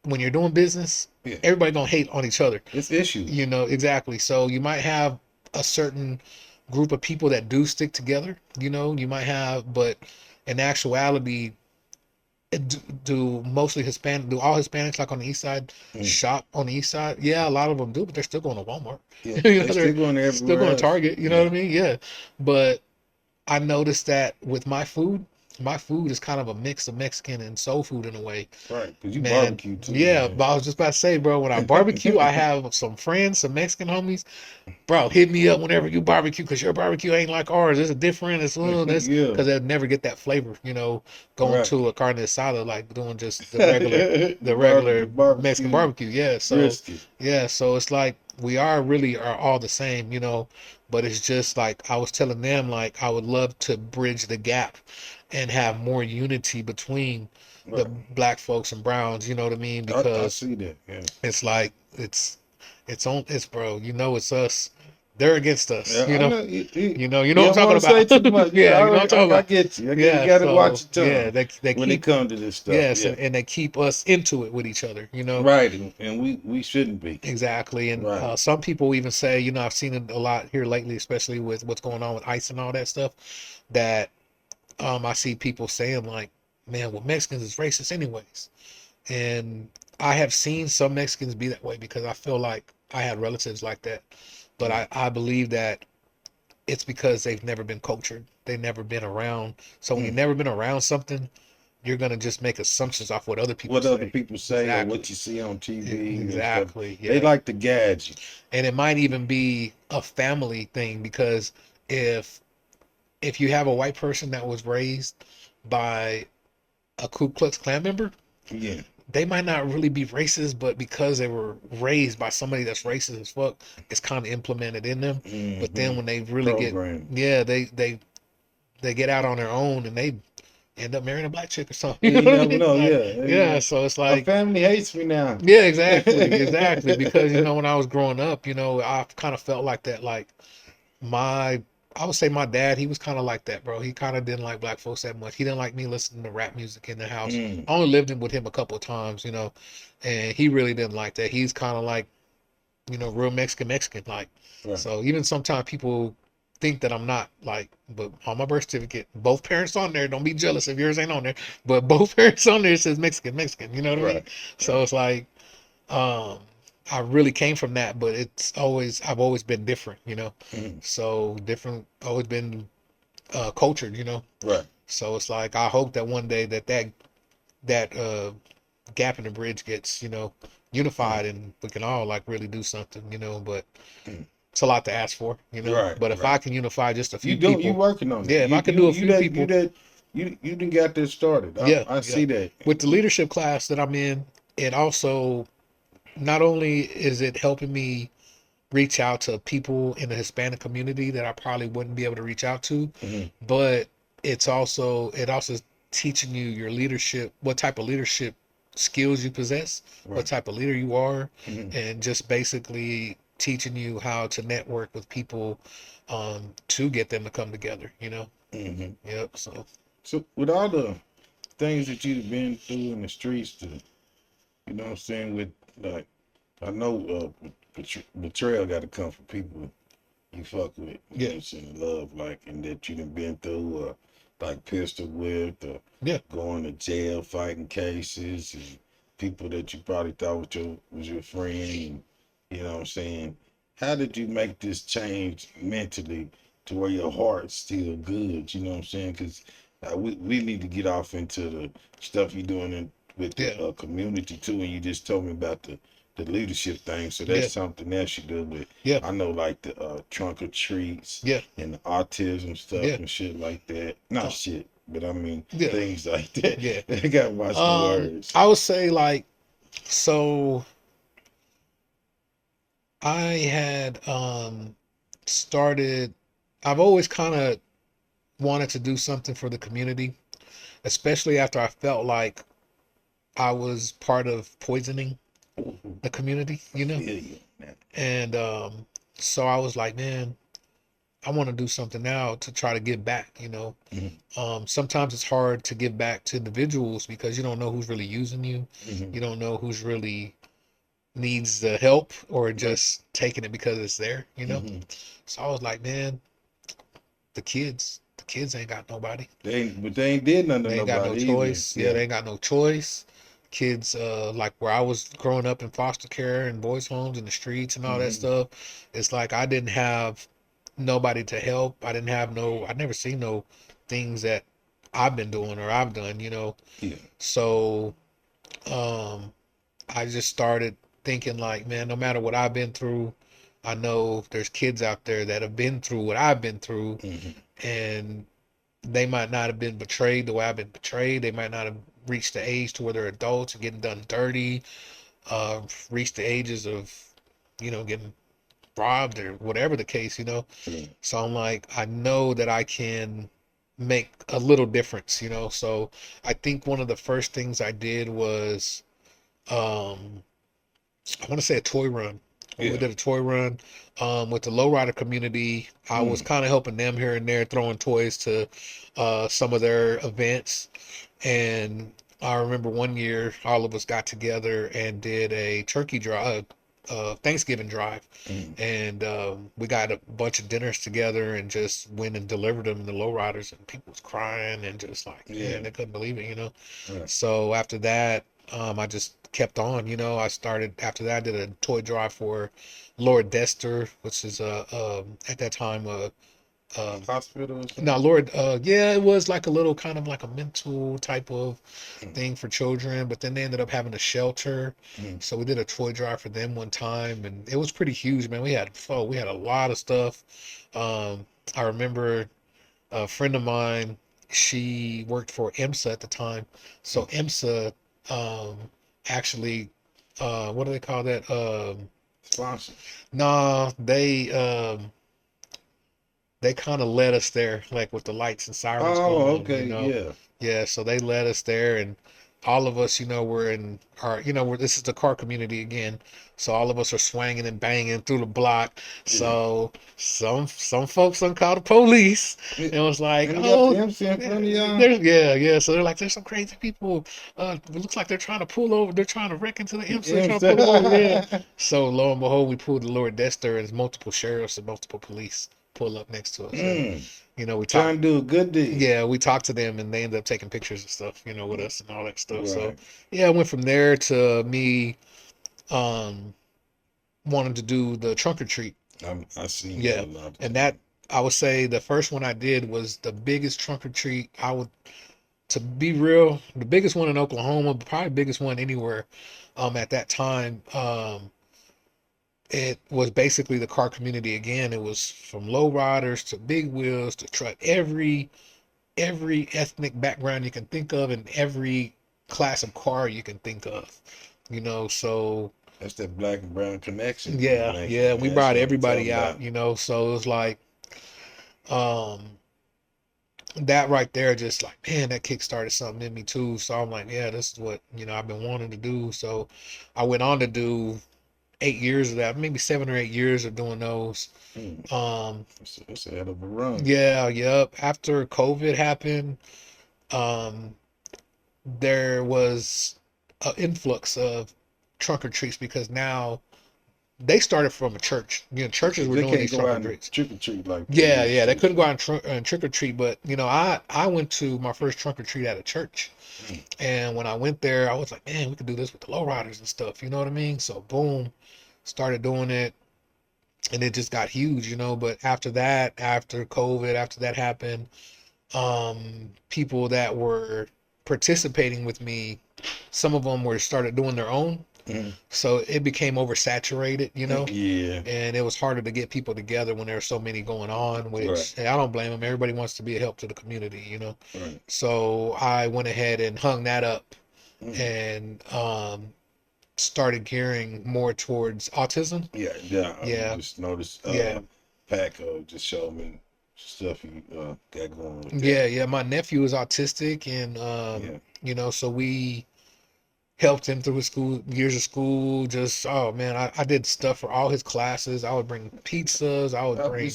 C: when you're doing business,
B: Yeah.
C: everybody gonna hate on each other.
B: It's issues.
C: Exactly. So you might have a certain group of people that do stick together. You might have, but in actuality, do all Hispanics, like on the east side,
B: Mm.
C: shop on the east side? Yeah, a lot of them do, but they're still going to Walmart.
B: Yeah. They still going
C: They're still
B: everywhere
C: going to
B: else.
C: Target. You know what I mean? Yeah. But I noticed that with my food is kind of a mix of Mexican and soul food in a way.
B: Right. Because you
C: Man,
B: barbecue too.
C: yeah,
B: Man.
C: but I was just about to say, bro, when I barbecue, I have some friends, some Mexican homies. Bro, hit me up whenever you barbecue, because your barbecue ain't like ours. It's different. This
B: Yeah.
C: because they'll never get that flavor, going
B: Right.
C: to a carne asada, like doing just the
B: The
C: regular Mexican
B: barbecue
C: barbecue. Yeah, so
B: brisket.
C: it's like we are all the same, but it's just like I was telling them, like I would love to bridge the gap and have more unity between the
B: Right.
C: black folks and browns, you know what I mean?
B: I
C: Because
B: see that. Yeah.
C: it's like it's bro, it's us. They're against us,
B: Yeah, I know.
C: you know
B: You
C: what
B: don't
C: I'm
B: want to
C: talking
B: say too
C: about.
B: much.
C: Yeah,
B: Yeah,
C: you know what I'm talking
B: I
C: about.
B: get you. You
C: Yeah,
B: got to watch
C: so
B: your
C: yeah,
B: tongue
C: they
B: when it
C: keep
B: comes to this stuff.
C: yes,
B: Yeah.
C: and they keep us into it with each other,
B: Right. And we shouldn't be.
C: Exactly. And
B: Right.
C: some people even say, I've seen it a lot here lately, especially with what's going on with ICE and all that stuff, that I see people saying like, man, well, Mexicans is racist anyways. And I have seen some Mexicans be that way because I feel like I had relatives like that. But
B: Mm.
C: I believe that it's because they've never been cultured. They've never been around. So when you've
B: Mm.
C: never been around something, you're gonna just make assumptions off what other people
B: What other
C: say.
B: people say or
C: Exactly.
B: what you see on TV and stuff.
C: Exactly.
B: They
C: Yeah.
B: like to gauge you.
C: And it might even be a family thing because if you have a white person that was raised by a Ku Klux Klan member,
B: Yeah.
C: they might not really be racist, but because they were raised by somebody that's racist as fuck, it's kind of implemented in them. But then when they really get,
B: Program.
C: yeah, they get out on their own and they end up marrying a black chick or something.
B: Yeah,
C: You
B: you
C: know what I
B: never
C: mean?
B: know.
C: Like,
B: Yeah,
C: yeah. So it's
B: my
C: like,
B: family hates me now.
C: yeah, exactly. Because when I was growing up, I kind of felt like that. Like my, I would say my dad, he was kind of like that, bro. He kind of didn't like black folks that much. He didn't like me listening to rap music in the house.
B: Mm,
C: I only lived with him a couple of times, and he really didn't like that. He's kind of like, real Mexican, like.
B: right.
C: So even sometimes people think that I'm not like, but on my birth certificate, both parents on there. Don't be jealous if yours ain't on there, but both parents on there says Mexican. You know what I mean?
B: Right.
C: So it's like, um, I really came from that, but I've always been different.
B: Mm,
C: So different, always been cultured.
B: right.
C: So it's like I hope that one day that gap in the bridge gets
B: Mm,
C: unified and we can all like really do something. But
B: mm.
C: it's a lot to ask for.
B: Right.
C: But if
B: Right.
C: I can unify just a
B: You
C: few
B: don't. You
C: people,
B: working on it.
C: yeah, if I could do a few people,
B: You didn't got this started.
C: yeah,
B: I
C: yeah.
B: see that.
C: With the leadership class that I'm in, it also not only is it helping me reach out to people in the Hispanic community that I probably wouldn't be able to reach out to,
B: Hmm.
C: but it also teaching you your leadership, what type of leadership skills you possess, what
B: Right.
C: type of leader you are,
B: Hmm.
C: and just basically teaching you how to network with people to get them to come together.
B: Hmm.
C: Yep. So
B: So with all the things that you've been through in the streets, you know what I'm saying? With like, I know betrayal got to come from people you fuck with. You know
C: yeah,
B: what I'm saying? Love, like, and that you done been through, like pistol whipped, or
C: yeah,
B: going to jail, fighting cases, and people that you probably thought was your friend. And, you know what I'm saying? How did you make this change mentally to where your heart's still good? You know what I'm saying? Because we need to get off into the stuff you're doing with
C: yeah,
B: the community too. And you just told me about the leadership thing. So
C: yeah,
B: that's something else you do with.
C: yeah,
B: I know like the trunk or treats
C: yeah,
B: and the autism stuff
C: yeah,
B: and shit like that. Not
C: uh,
B: shit, but I mean
C: yeah,
B: things like that.
C: yeah.
B: I gotta watch my words.
C: I would say like so. I had started. I've always kind of wanted to do something for the community, especially after I felt like I was part of poisoning the
B: I
C: community.
B: feel you, man.
C: And so I was like, man, I want to do something now to try to give back.
B: Hmm.
C: Sometimes it's hard to give back to individuals because you don't know who's really using you.
B: Hmm.
C: You don't know who's really needs the help or
B: Right.
C: just taking it because it's there.
B: Hmm.
C: So I was like, man, the kids ain't got nobody.
B: But they ain't did nothing to
C: They ain't got no
B: nobody either.
C: choice. Yeah,
B: Yeah.
C: they ain't got no choice. Kids, like where I was growing up in foster care and boys' homes in the streets and all that
B: Hmm.
C: stuff, it's like I didn't have nobody to help. I never seen no things that I've been doing or I've done.
B: Yeah.
C: So, um, I just started thinking like, man, no matter what I've been through, I know there's kids out there that have been through what I've been through,
B: Hmm.
C: and they might not have been betrayed the way I've been betrayed. They might not have reached the age to where they're adults and getting done dirty, uh, reached the ages of, getting robbed or whatever the case.
B: Yeah.
C: So I'm like, I know that I can make a little difference. So I think one of the first things I did was, um, I want to say a toy run. When we
B: Yeah.
C: did a toy run with the lowrider community, I was
B: Mm.
C: kind of helping them here and there, throwing toys to some of their events. And I remember one year, all of us got together and did a turkey drive, Thanksgiving drive,
B: Mm.
C: and we got a bunch of dinners together and just went and delivered them to lowriders, and people was crying and just like,
B: Yeah.
C: man, they couldn't believe it.
B: Right.
C: So after that, I just kept on. I started after that. I did a toy drive for Lord Dester, which is at that time um
B: Hospital or
C: now
B: something.
C: Lord yeah, it was like a little kind of like a mental type of
B: Mm.
C: thing for children, but then they ended up having a shelter.
B: Mm.
C: So we did a toy drive for them one time, and it was pretty huge, man. We had a lot of stuff. I remember a friend of mine, she worked for IMSA at the time. So
B: Mm.
C: IMSA, um, actually, what do they call that?
B: Sponsor.
C: No, they kind of led us there, like with the lights and sirens going
B: Oh,
C: on,
B: okay, yeah.
C: Yeah, so they led us there, and all of us, were in our, this is the car community again, so all of us are swinging and banging through the block.
B: Yeah.
C: So some folks done called the police,
B: And
C: and was like,
B: they got the
C: oh,
B: MC in front of y'all?
C: there's yeah. So they're like, there's some crazy people. It looks like they're trying to pull over. They're trying to wreck into the MC. They're trying to
B: MC.
C: pull them over. Yeah. So lo and behold, we pulled the lower Dexter, and there's multiple sheriffs and multiple police pull up next to us, and
B: Mm,
C: we talked.
B: trying to do a good deed.
C: Yeah, we talked to them, and they ended up taking pictures and stuff, with us and all that stuff. So
B: Right.
C: yeah, I went from there to me um wanting to do the trunk or treat.
B: I seen that
C: Yeah,
B: a lot of
C: and
B: times.
C: that I would say the first one I did was the biggest trunk or treat. To be real, the biggest one in Oklahoma, but probably the biggest one anywhere. At that time, it was basically the car community again. It was from low riders to big wheels to truck, every ethnic background you can think of, and every class of car you can think of. So
B: That's that black and brown connection.
C: yeah, yeah, we
B: That's
C: brought
B: what I'm talking
C: everybody out.
B: about.
C: So it was like um that right there, just like, man, that kick started something in me too. So I'm like, yeah, this is what I've been wanting to do. So I went on to do 8 years of that, maybe 7 or 8 years of doing those.
B: Mm,
C: um
B: it's a hell of a run.
C: yeah, yep, after COVID happened, um there was an influx of trunk or treats, because now they started from a church. Churches were
B: They
C: doing
B: can't
C: these
B: go
C: trunk or
B: out and
C: treats.
B: trick or treat like they
C: Yeah,
B: used
C: yeah, they
B: to.
C: couldn't
B: So.
C: go out and trick or treat, but I went to my first trunk or treat at a church,
B: Mm,
C: and when I went there, I was like, man, we could do this with the lowriders and stuff. You know what I mean? So boom, started doing it, and it just got huge. But after that, after COVID, after that happened, people that were participating with me, some of them were started doing their own,
B: mm,
C: so it became oversaturated,
B: yeah.
C: and it was harder to get people together when there were so many going on,
B: Right.
C: which, hey, I don't blame them. Everybody wants to be a help to the community.
B: Right.
C: So I went ahead and hung that up,
B: Mm.
C: and started gearing more towards autism.
B: Yeah. Yeah. I
C: Yeah,
B: just noticed.
C: yeah,
B: Paco just showed me stuff you got going with that.
C: yeah, yeah. My nephew is autistic, and
B: Yeah.
C: so we helped him through his school years of school. Just, oh man, I did stuff for all his classes. I would bring pizzas. I would bring,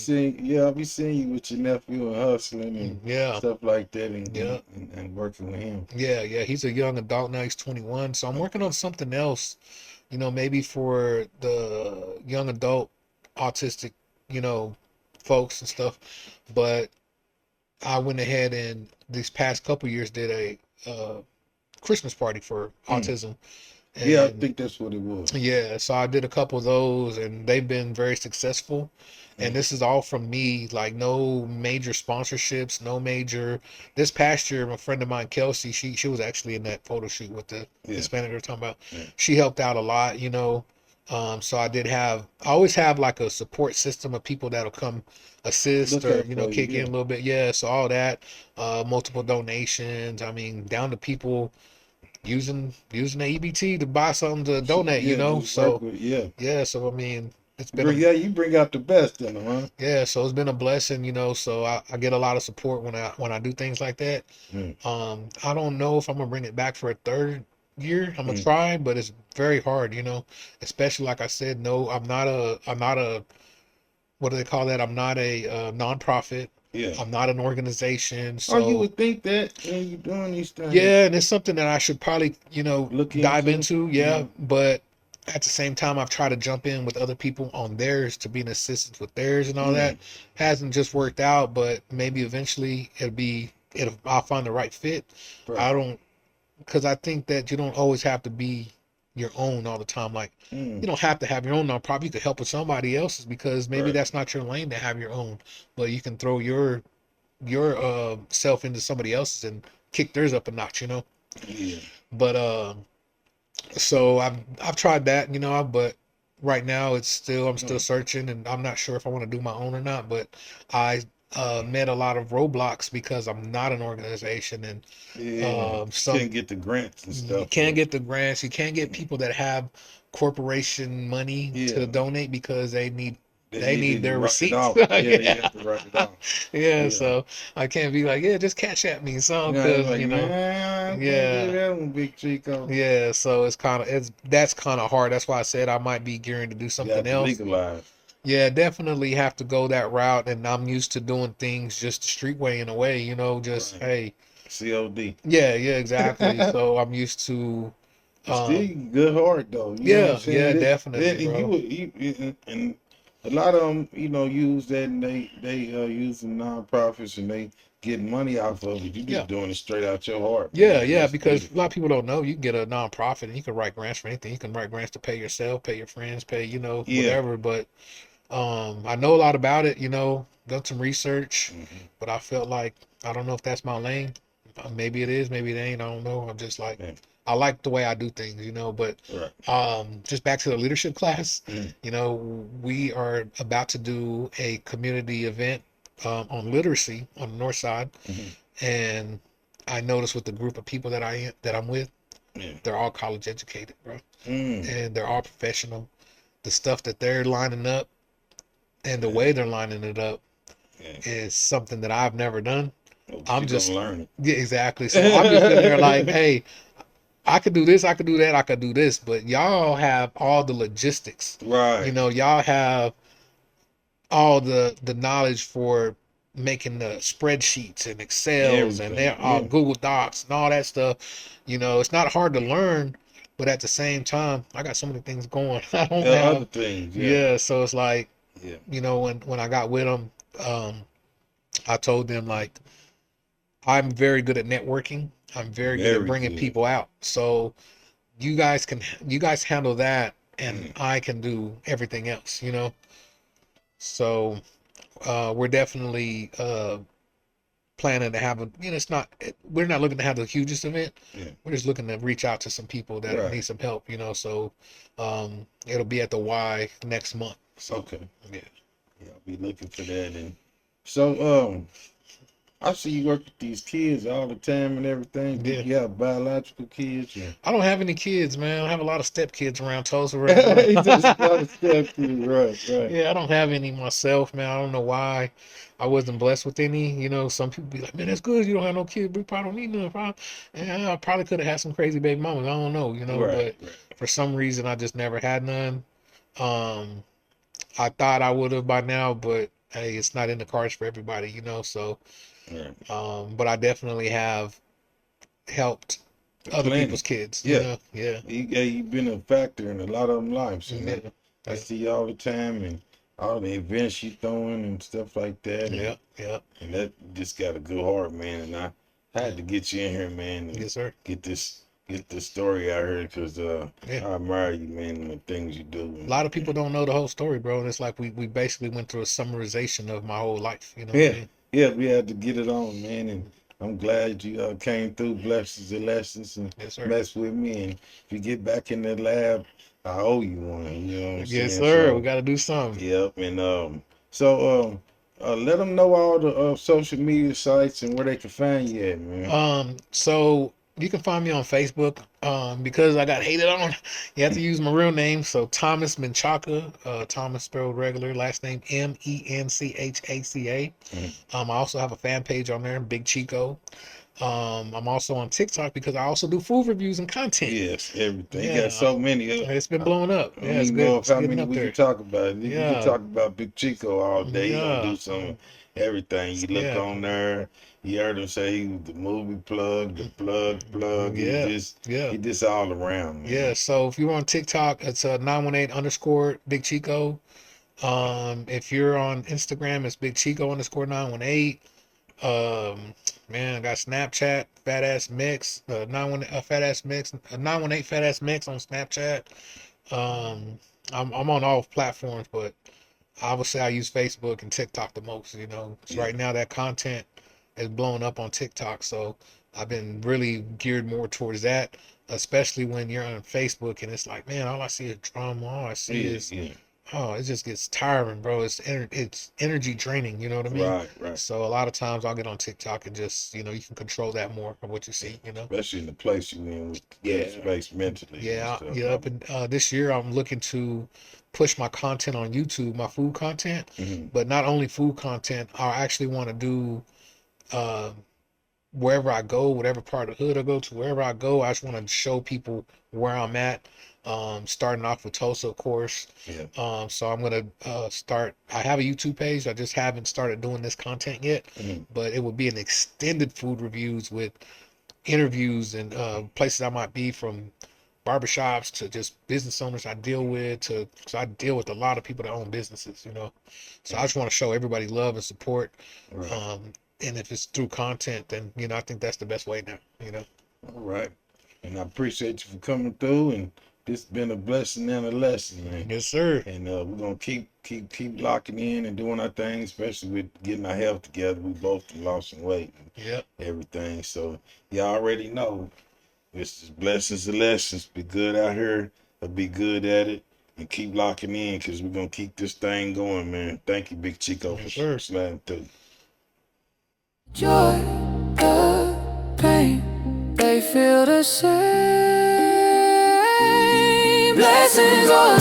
B: I'll be seeing you with your nephew and hustling and
C: yeah,
B: stuff like that,
C: yeah,
B: and working with him.
C: yeah, yeah. He's a young adult now. He's 21. So I'm working on something else, maybe for the young adult autistic, you know, folks and stuff. But I went ahead and these past couple years did a Christmas party for
B: Mm.
C: autism.
B: Yeah, I
C: And
B: think that's what it was.
C: yeah, so I did a couple of those, and they've been very successful. And
B: Mm.
C: this is all from me, like no major sponsorships, no major. This past year, my friend of mine, Kelsey, she was actually in that photo shoot with the
B: Yeah.
C: Hispanic we're talking about.
B: Yeah.
C: She helped out a lot. So I always have like a support system of people that'll come assist,
B: Look
C: or,
B: out for you.
C: kick in
B: Yeah.
C: a little bit. Yeah, so all that, multiple donations. I mean, down to people using the EBT to buy something to donate,
B: Yeah. Just work
C: So
B: with. Yeah.
C: yeah, so I mean, it's been a
B: You bring out the best in them, huh?
C: yeah, so it's been a blessing, so I get a lot of support when I do things like that.
B: Mm.
C: I don't know if I'm gonna bring it back for a third year. I'm gonna
B: Mm.
C: try, but it's very hard, especially like I said, no, I'm not a what do they call that? I'm not a nonprofit.
B: Yeah.
C: I'm not an organization.
B: Oh, you
C: So
B: would think that when you're doing these things,
C: yeah, and it's something that I should probably,
B: look
C: dive
B: into.
C: into. Yeah,
B: Mm.
C: but at the same time, I've tried to jump in with other people on theirs to be an assistant with theirs and all that.
B: Mm.
C: Hasn't just worked out, but maybe eventually I'll find the right fit.
B: Right.
C: I don't, because I think that you don't always have to be your own all the time. Like,
B: Mm.
C: you don't have to have your own nonprofit. You could help with somebody else's, because maybe
B: Right.
C: that's not your lane to have your own, but you can throw your self into somebody else's and kick theirs up a notch.
B: Yeah.
C: But so I've tried that, but right now I'm still
B: Mm.
C: searching, and I'm not sure if I want to do my own or not. But I met a lot of roadblocks because I'm not an organization, and
B: Yeah,
C: some
B: can't get the grants and
C: you
B: stuff.
C: can't get the grants, you can't get people that have corporation money to
B: Yeah,
C: donate because
B: they
C: they
B: need
C: need
B: to
C: their
B: write it
C: receipts.
B: off. Yeah, you
C: Yeah.
B: have to write it off.
C: Yeah,
B: Yeah.
C: so I can't be like, yeah, just cash at me some,
B: You know, it's
C: because
B: like, man, I can't do
C: yeah,
B: that one, Big Chico.
C: yeah. So it's that's kind of hard. That's why I said I might be gearing to do
B: You
C: something
B: have to
C: else.
B: legalize.
C: Yeah, definitely have to go that route, and I'm used to doing things just the street way, in a way, just
B: Right.
C: hey,
B: COD.
C: yeah, yeah, exactly. So I'm used to,
B: But still,
C: um,
B: you good heart though. You know what I'm
C: yeah, yeah,
B: saying?
C: definitely,
B: And
C: bro.
B: and a lot of them, use that, and they using nonprofits, and they get money off of it. You
C: Yeah,
B: just doing it straight out your heart,
C: yeah,
B: man. And
C: yeah.
B: that's
C: Because a lot
B: beautiful.
C: of people don't know you can get a nonprofit and you can write grants for anything. You can write grants to pay yourself, pay your friends, pay
B: Yeah.
C: whatever. But I know a lot about it. Done some research,
B: Hmm.
C: but I felt like I don't know if that's my lane. Maybe it is, maybe it ain't. I don't know. I'm just like
B: Yeah.
C: I like the way I do things. But
B: Right.
C: just back to the leadership class.
B: Mm.
C: We are about to do a community event on literacy on the north side,
B: Hmm.
C: and I noticed with the group of people that I'm with,
B: Yeah.
C: they're all college educated, bro,
B: Mm.
C: and they're all professional. The stuff that they're lining up and the
B: Yeah.
C: way they're lining it up
B: Yeah.
C: is something that I've never done.
B: Oh,
C: I'm
B: you gonna
C: just
B: learn
C: Yeah, exactly. So I'm just in there like,
B: it.
C: hey, I could do this, I could do that, I could do this, but y'all have all the logistics.
B: Right.
C: Y'all have all the knowledge for making the spreadsheets and Excels, and they're
B: Everything.
C: all
B: Yeah.
C: Google Docs and all that stuff. It's not hard to learn, but at the same time, I got so many things going. I don't
B: Other
C: have,
B: things. Yeah.
C: yeah. So it's like,
B: Yeah.
C: when I got with them, I told them like I'm very good at networking. I'm very good at
B: Very
C: bringing
B: good.
C: people out. So you guys handle that, and
B: Mm.
C: I can do everything else. So we're definitely planning to have it's not, we're not looking to have the hugest event.
B: Yeah.
C: We're just looking to reach out to some people that
B: Right.
C: need some help. So it'll be at the Y next month. So
B: Okay.
C: yeah.
B: Yeah, I'll be looking for that. And so, I see you work with these kids all the time and everything. Do
C: Yeah.
B: you have biological kids? Or?
C: I don't have any kids, man. I have a lot of step kids around Tulsa right now.
B: He just a lot of stuff to you. Right, right.
C: Yeah, I don't have any myself, man. I don't know why I wasn't blessed with any. Some people be like, man, that's good. You don't have no kids. We probably don't need none. I probably could have had some crazy baby mamas. I don't know,
B: Right,
C: but
B: right,
C: for some reason, I just never had none. Um, I thought I would have by now, but hey, it's not in the cards for everybody. So,
B: right.
C: but I definitely have helped other people's
B: Plenty.
C: kids.
B: Yeah.
C: Yeah,
B: You've been a factor in a lot of them lives. And
C: yeah,
B: I
C: yeah,
B: see you all the time, and all the events you throwing and stuff like that.
C: yeah, yeah.
B: And that just got a good heart, man. And I had
C: Yeah.
B: to get you in here, man, and
C: Yes, sir.
B: get this story out here because
C: Yeah.
B: I admire you, man, and the things you do.
C: A lot of
B: And
C: people don't know the whole story, bro. And it's like we basically went through a summarization of my whole life. You know what I
B: yeah,
C: mean?
B: yeah, we had to get it on, man. And I'm glad you came through, blessings and lessons, and
C: Yes, sir.
B: mess with me. And if you get back in the lab, I owe you one. You know what I'm
C: Yes,
B: saying?
C: sir. We
B: So,
C: got to do something.
B: yep. And let them know all the social media sites and where they can find you at, man.
C: So you can find me on Facebook. Because I got hated on, you have to use my real name. So Thomas Menchaca, Thomas spelled regular, last name Menchaca.
B: Mhm.
C: I also have a fan page on there, Big Chico. I'm also on TikTok because I also do food reviews and content.
B: Yes, everything. You got
C: Yeah,
B: so many.
C: it's been
B: I
C: blowing up.
B: don't
C: Yeah, it's
B: even
C: good.
B: know of
C: It's
B: how
C: getting
B: many
C: up
B: we can
C: there.
B: talk about. We can
C: Yeah,
B: talk about Big Chico all day. He gonna
C: yeah,
B: do some of everything. You look
C: yeah,
B: on there. You heard him say he was the movie plug, the plug.
C: yeah, yeah.
B: He just all around,
C: Yeah,
B: man.
C: so if you're on TikTok, it's 918 underscore Big Chico. If you're on Instagram, it's Big Chico underscore 918. Man, I got Snapchat, Fat Ass Mix, 918 Fat Ass Mix, 918 Fat Ass Mix on Snapchat. Um, I'm on all platforms, but I would say I use Facebook and TikTok the most. 'Cause
B: Yeah,
C: right now that content is blowing up on TikTok, so I've been really geared more towards that, especially when you're on Facebook and it's like, man, all I see is drama, all I see
B: yeah,
C: is
B: yeah.
C: oh, it just gets tiring, bro. It's energy draining, you know what I mean?
B: Right.
C: So a lot of times I'll get on TikTok and just, you know, you can control that more of what you see, you know?
B: Especially in the place you in with
C: Yeah.
B: space mentally and
C: Yeah,
B: stuff.
C: yeah. Up and this year, I'm looking to push my content on YouTube, my food content,
B: Mm-hmm.
C: but not only food content. I actually want to do uh, wherever I go, whatever part of the hood I go to, wherever I go, I just want to show people where I'm at. Starting off with Tulsa, of course.
B: Yeah.
C: So I'm gonna start. I have a YouTube page. I just haven't started doing this content yet,
B: Mm-hmm.
C: but it would be an extended food reviews with interviews and places I might be, from barbershops to just business owners I deal with, to because I deal with a lot of people that own businesses, you know. So I just want to show everybody love and support.
B: Right.
C: And if it's through content, then you know I think that's the best way now. You know.
B: All right. And I appreciate you for coming through, and this been a blessing and a lesson, man.
C: Yes, sir.
B: And we're gonna keep locking in and doing our thing, especially with getting our health together. We both lost some weight and
C: Yep.
B: everything. So y'all already know this is blessings and lessons. Be good out here, or be good at it, and keep locking in, because we're gonna keep this thing going, man. Thank you, Big Chico,
C: Yes,
B: for
C: sir.
B: sliding through.
A: Joy, the pain, they feel the same. Blessings or